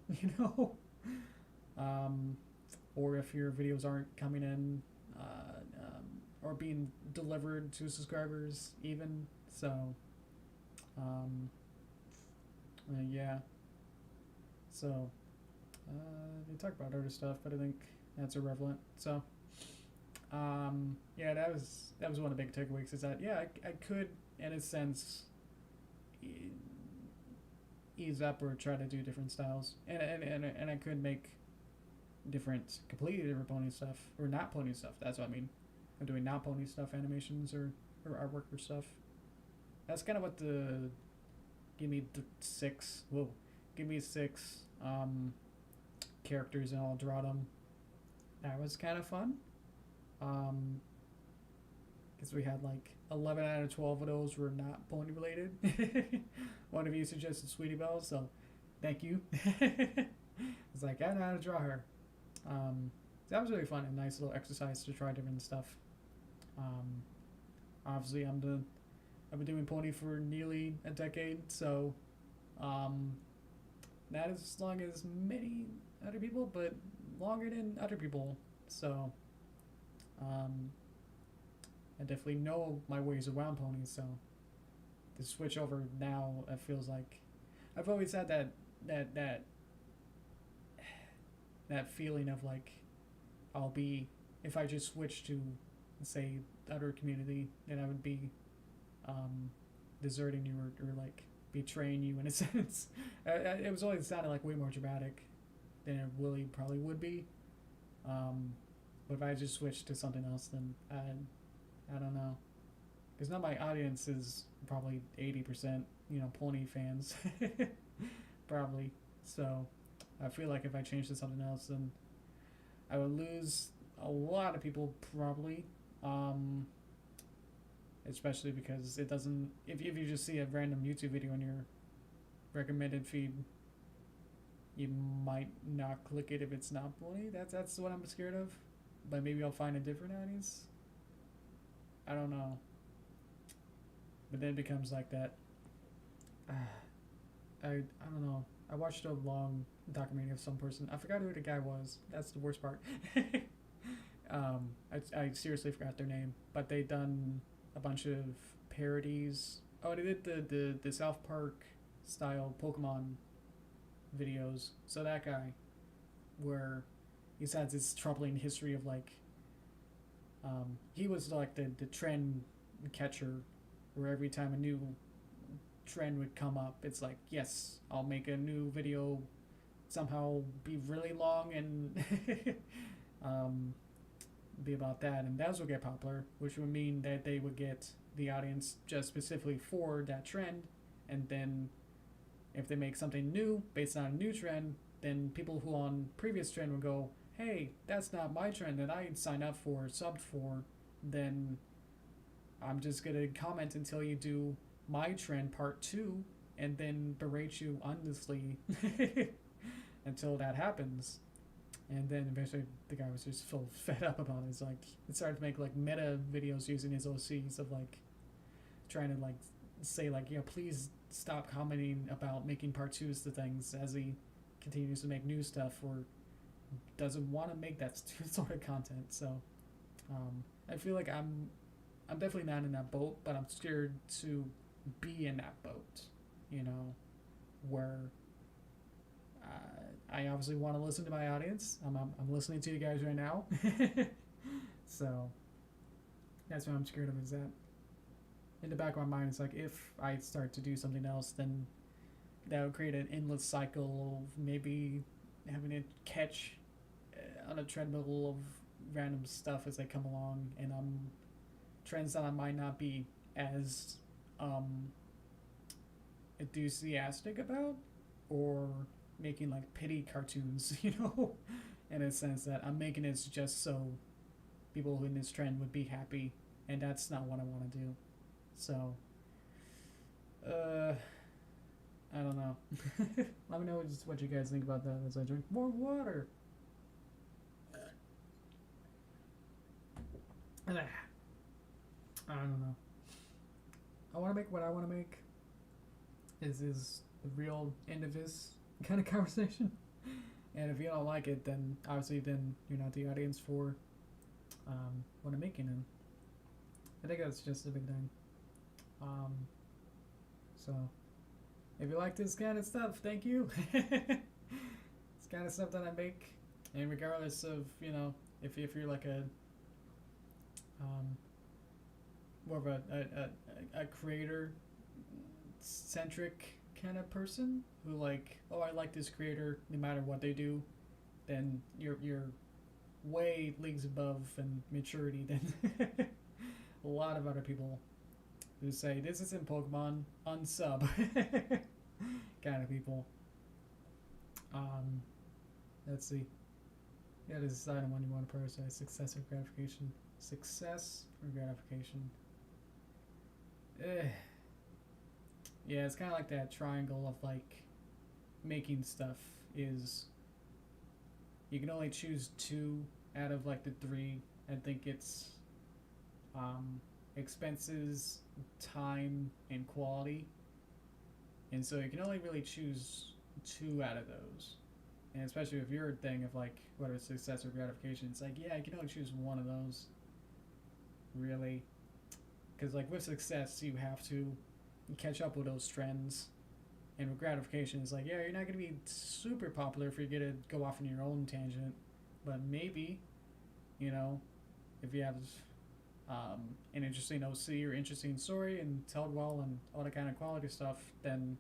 or if your videos aren't coming in or being delivered to subscribers even. So, yeah. So, they talk about other stuff, but I think that's irrelevant. So, yeah, that was one of the big takeaways. Is that yeah, I could in a sense ease up or try to do different styles, and I could make completely different pony stuff or not pony stuff. That's what I mean. I'm doing not pony stuff, animations or artwork or stuff. That's kind of what the give me 6 characters and I'll draw them. That was kind of fun. Because we had like 11 out of 12 of those were not pony related. One of you suggested Sweetie Belle, so thank you. It's like I know how to draw her. That was really fun and nice little exercise to try different stuff. Obviously, I've been doing pony for nearly a decade, so not as long as many other people, but longer than other people. So I definitely know my ways around ponies. So to switch over now, it feels like I've always had that feeling of like I'll be, if I just switch to say other community, then I would be deserting you or like betraying you in a sense. It was always sounded like way more dramatic than it really probably would be. But if I just switched to something else, then I don't know. Because now my audience is probably 80%, pony fans. Probably. So I feel like if I changed to something else, then I would lose a lot of people probably. Especially because it doesn't, if you just see a random YouTube video in your recommended feed, you might not click it if it's not pony. That's what I'm scared of. But maybe I'll find a different audience. I don't know. But then it becomes like that. I don't know. I watched a long documentary of some person. I forgot who the guy was. That's the worst part. I seriously forgot their name. But they done a bunch of parodies. Oh, they did the South Park style Pokemon videos. So that guy, where he has this troubling history of like, he was like the trend catcher, where every time a new trend would come up, it's like, yes, I'll make a new video, somehow be really long and be about that, and that would get popular, which would mean that they would get the audience just specifically for that trend, and then if they make something new based on a new trend, then people who on previous trend would go, hey, that's not my trend that I signed up for, subbed for, then I'm just gonna comment until you do my trend part 2 and then berate you endlessly until that happens. And then eventually the guy was just so fed up about it. It's like, it started to make like meta videos using his OCs of like trying to like say like, yeah, please stop commenting about making part 2s to things, as he continues to make new stuff or doesn't want to make that sort of content. So I feel like I'm definitely not in that boat, but I'm scared to be in that boat, where I obviously want to listen to my audience. I'm listening to you guys right now. So that's what I'm scared of, is that in the back of my mind, it's like if I start to do something else, then that would create an endless cycle of maybe having to catch on a treadmill of random stuff as they come along, and trends that I might not be as enthusiastic about, or making like pity cartoons, you know, in a sense that I'm making it just so people in this trend would be happy, and that's not what I want to do. So, I don't know. Let me know just what you guys think about that as I drink more water. I don't know. I want to make what I want to make. Is the real end of this kind of conversation? And if you don't like it, then obviously then you're not the audience for what I'm making. And I think that's just a big thing. So if you like this kind of stuff, thank you. It's kind of stuff that I make, and regardless of, you know, if you're like a more of a creator centric kind of person who like, oh, I like this creator no matter what they do, then you're way leagues above in maturity than a lot of other people who say this isn't Pokemon, unsub kind of people. Let's see. You gotta decide on when you want to prioritize success or gratification. Success or gratification? Yeah, it's kind of like that triangle of like making stuff is you can only choose 2 out of like the 3. I think it's expenses, time, and quality. And so you can only really choose 2 out of those. And especially if you're a thing of like whether it's success or gratification, it's like, yeah, you can only choose one of those. Really. Because like with success, you have to catch up with those trends. And with gratification, it's like, yeah, you're not going to be super popular if you're going to go off on your own tangent. But maybe, you know, if you have an interesting OC or interesting story and tell it well and all that kind of quality stuff, then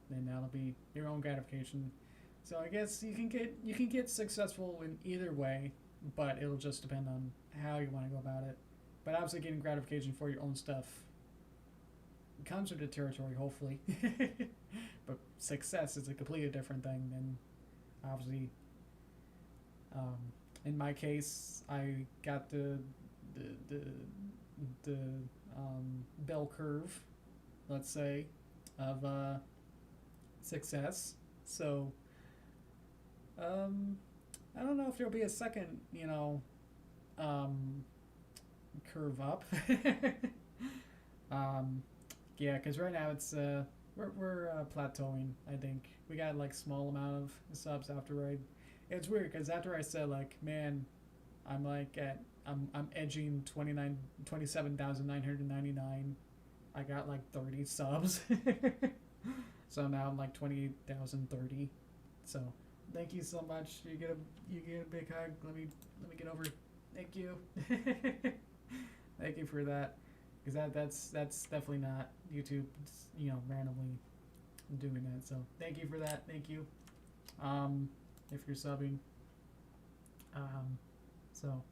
that'll be your own gratification. So I guess you can get successful in either way, but it'll just depend on how you want to go about it. But obviously, getting gratification for your own stuff comes with the territory, hopefully. But success is a completely different thing than obviously. In my case, I got the bell curve, let's say, of success. So I don't know if there'll be a second, you know, curve up. Yeah, because right now it's we're plateauing. I think we got like small amount of subs after I. It's weird because after I said like, man, I'm like I'm edging 27,999. I got like 30 subs. So now I'm like 28,030. So thank you so much. You get a big hug. Let me get over. Thank you. Thank you for that. Because that's definitely not YouTube, you know, randomly doing that. So thank you for that. Thank you. If you're subbing. So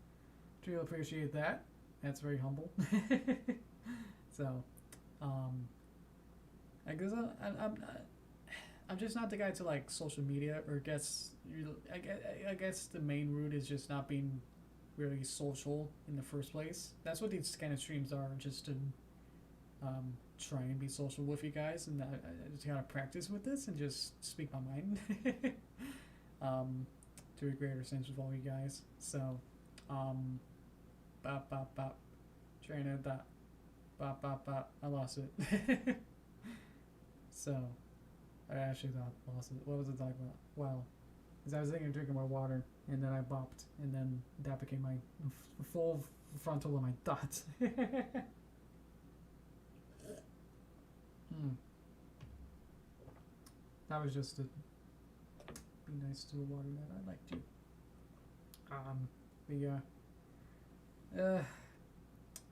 truly appreciate that. That's very humble. So, I guess I'm just not the guy to like social media, or I guess the main route is just not being really social in the first place. That's what these kind of streams are, just to try and be social with you guys, and I just gotta practice with this and just speak my mind to a greater sense with all you guys. So bop bop bop, train it that bop bop bop. I lost it. So I actually thought I lost it. What was it talking about? Wow. Because I was thinking of drinking more water, and then I bopped, and then that became my full frontal of my thoughts. That was just to be nice to a water that I like to. The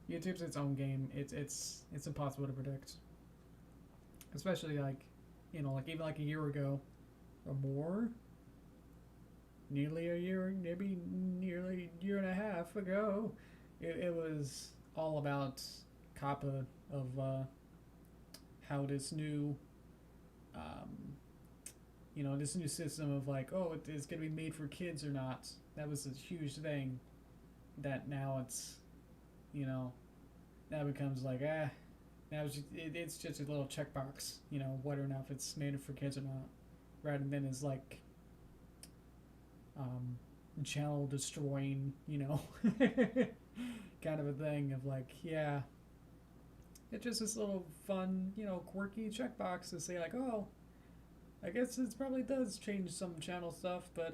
YouTube's its own game. It's impossible to predict, especially like, you know, like even like a year ago or more, nearly a year, maybe nearly a year and a half ago, it was all about COPPA of how this new, you know, this new system of like, oh, it's gonna be made for kids or not. That was a huge thing. That now it's, you know, now it becomes like, now it's just a little checkbox, you know, whether or not if it's made for kids or not, rather than as like, channel destroying, you know, kind of a thing of like, yeah, it's just this little fun, you know, quirky checkbox to say like, oh, I guess it probably does change some channel stuff, but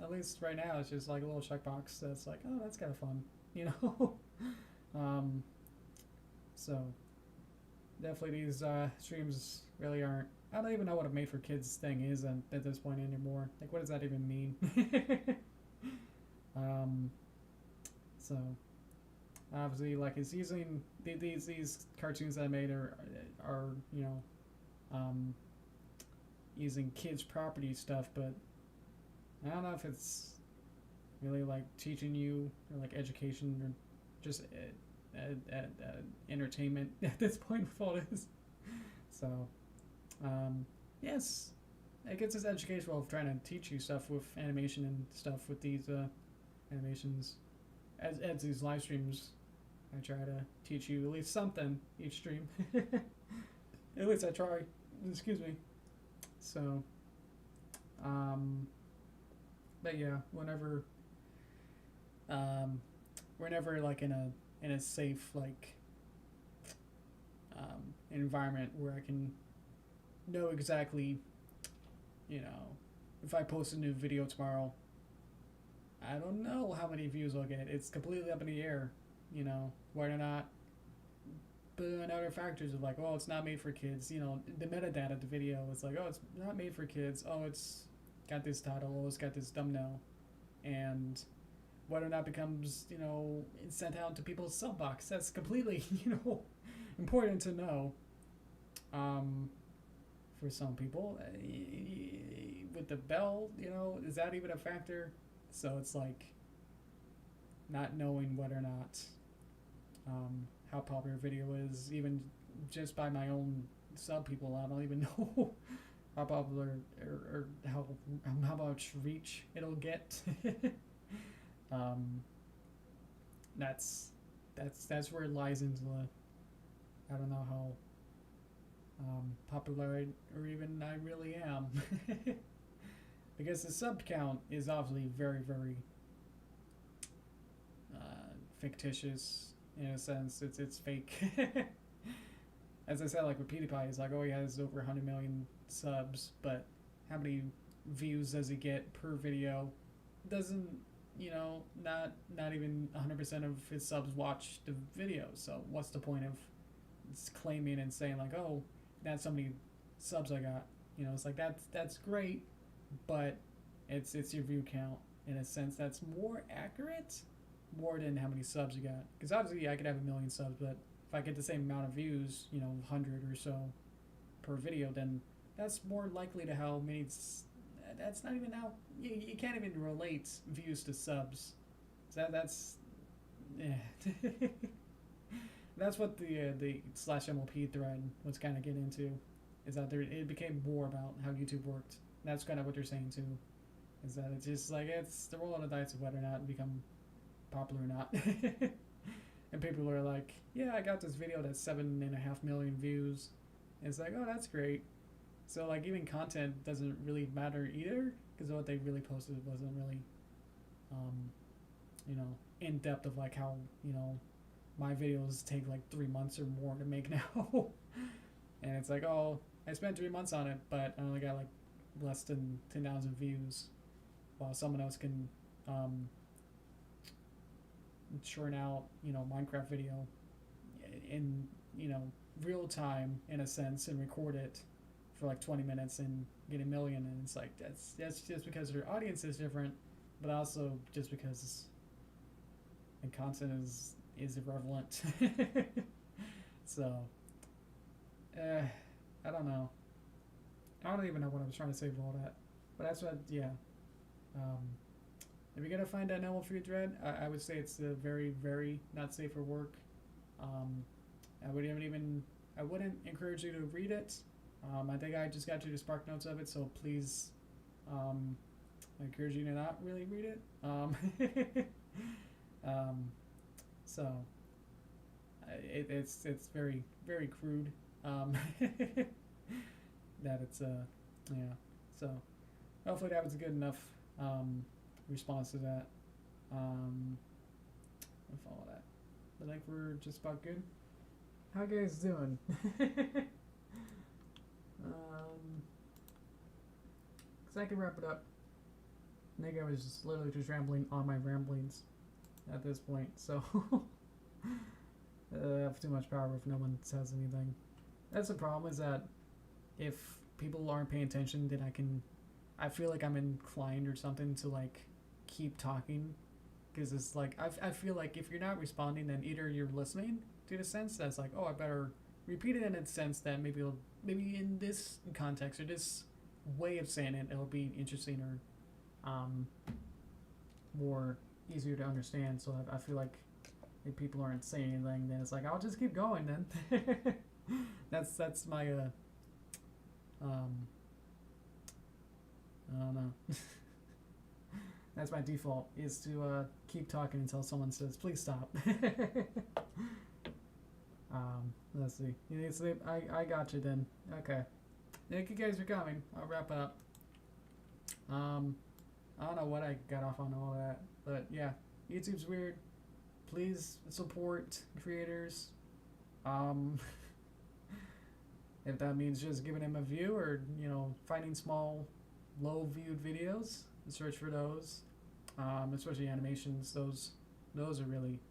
at least right now it's just like a little checkbox that's like, oh, that's kind of fun, you know. So definitely these streams really aren't. I don't even know what a made for kids thing is at this point anymore. Like, what does that even mean? So obviously, like, it's using these cartoons that I made are you know, using kids property stuff, but I don't know if it's really like teaching you or like education or just entertainment at this point with all this. So yes, I guess it's educational of trying to teach you stuff with animation and stuff with these animations. As these live streams, I try to teach you at least something each stream. At least I try. Excuse me. So, but yeah, whenever we're never like in a safe like environment where I can know exactly, you know, if I post a new video tomorrow, I don't know how many views I'll get. It's completely up in the air, you know, whether or not. But then other factors of like, oh, it's not made for kids. You know, the metadata of the video is like, oh, it's not made for kids. Oh, it's got this title. Oh, it's got this thumbnail. And whether or not it becomes, you know, sent out to people's sub box. That's completely, you know, important to know. For some people, with the bell, you know, is that even a factor? So it's like not knowing whether or not how popular a video is, even just by my own sub people. I don't even know how popular or how much reach it'll get. That's where it lies into the, I don't know how popular or even I really am. Because the sub count is obviously very, very fictitious in a sense. It's fake. As I said, like with PewDiePie, it's like, oh, he has over 100 million subs, but how many views does he get per video? Doesn't, you know, not even 100% of his subs watch the video. So what's the point of claiming and saying like, oh, that's how many subs I got? You know, it's like that's great, but it's your view count in a sense that's more accurate, more than how many subs you got. Because obviously I could have 1 million subs, but if I get the same amount of views, you know, 100 or so per video, then that's more likely to how many. That's not even how you can't even relate views to subs. So that's yeah. That's what the /MLP thread was kind of getting into, is that it became more about how YouTube worked. That's kind of what they're saying too, is that it's just like it's the roll on the dice of whether or not it become popular or not. And people are like, yeah, I got this video that's 7.5 million views. And it's like, oh, that's great. So like even content doesn't really matter either, because what they really posted wasn't really, you know, in depth of like how, you know, my videos take like 3 months or more to make now. And it's like, oh, I spent 3 months on it, but I only got like less than 10,000 views, while someone else can churn out, you know, Minecraft video in, you know, real time in a sense and record it for like 20 minutes and get 1 million. And it's like that's just because their audience is different, but also just because the content is irrelevant. So, I don't know. I don't even know what I was trying to say with all that. But that's what, yeah. If you're gonna find that novel for your dread, I would say it's very, very not safe for work. I wouldn't encourage you to read it. I think I just got you the spark notes of it, so please, I encourage you to not really read it. So it's very, very crude. That it's yeah. So hopefully that was a good enough response to that. I'll follow that. I think we're just about good. How you guys doing? Cause I can wrap it up. I think I was just literally just rambling on my ramblings at this point, so I have too much power if no one says anything. That's the problem, is that if people aren't paying attention, then I feel like I'm inclined or something to like keep talking, because it's like I feel like if you're not responding, then either you're listening to the sense that's like, oh, I better repeat it in a sense that maybe in this context or this way of saying it, it'll be interesting or more easier to understand. So I feel like if people aren't saying anything, then it's like I'll just keep going then. that's my I don't know. That's my default, is to keep talking until someone says please stop. Let's see. You need sleep? I got you then. Okay. Thank you guys for coming. I'll wrap up. I don't know what I got off on all that, but yeah, YouTube's weird. Please support creators. If that means just giving them a view, or finding small, low-viewed videos, search for those. Especially animations. Those are really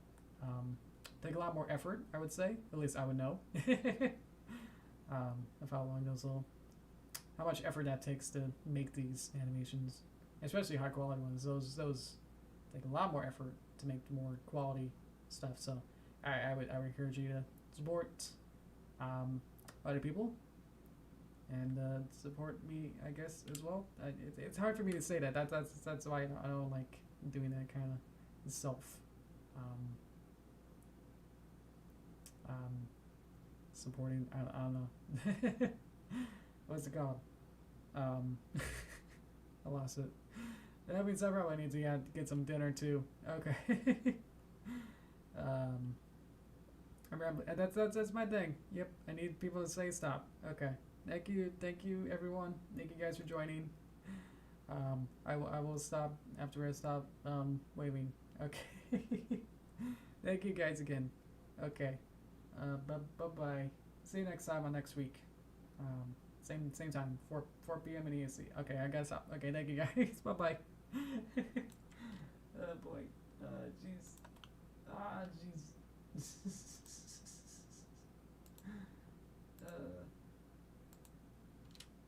take a lot more effort, I would say. At least I would know. Of how long how much effort that takes to make these animations, especially high quality ones. Those take a lot more effort to make more quality stuff. So I would encourage you to support other people and support me, I guess, as well. It's hard for me to say that. That's why I don't like doing that kind of self supporting. I don't know. What's it called? I lost it. That means I probably need to get some dinner too. Okay. I'm rambling. That's my thing. Yep. I need people to say stop. Okay. Thank you everyone. Thank you guys for joining. I will stop after I stop waving. Okay. Thank you guys again. Okay. Bye. See you next time on next week. Same time, 4 p.m. in ESC. Okay, I gotta stop. Okay, thank you guys. Bye. Oh boy. Jeez. Jeez.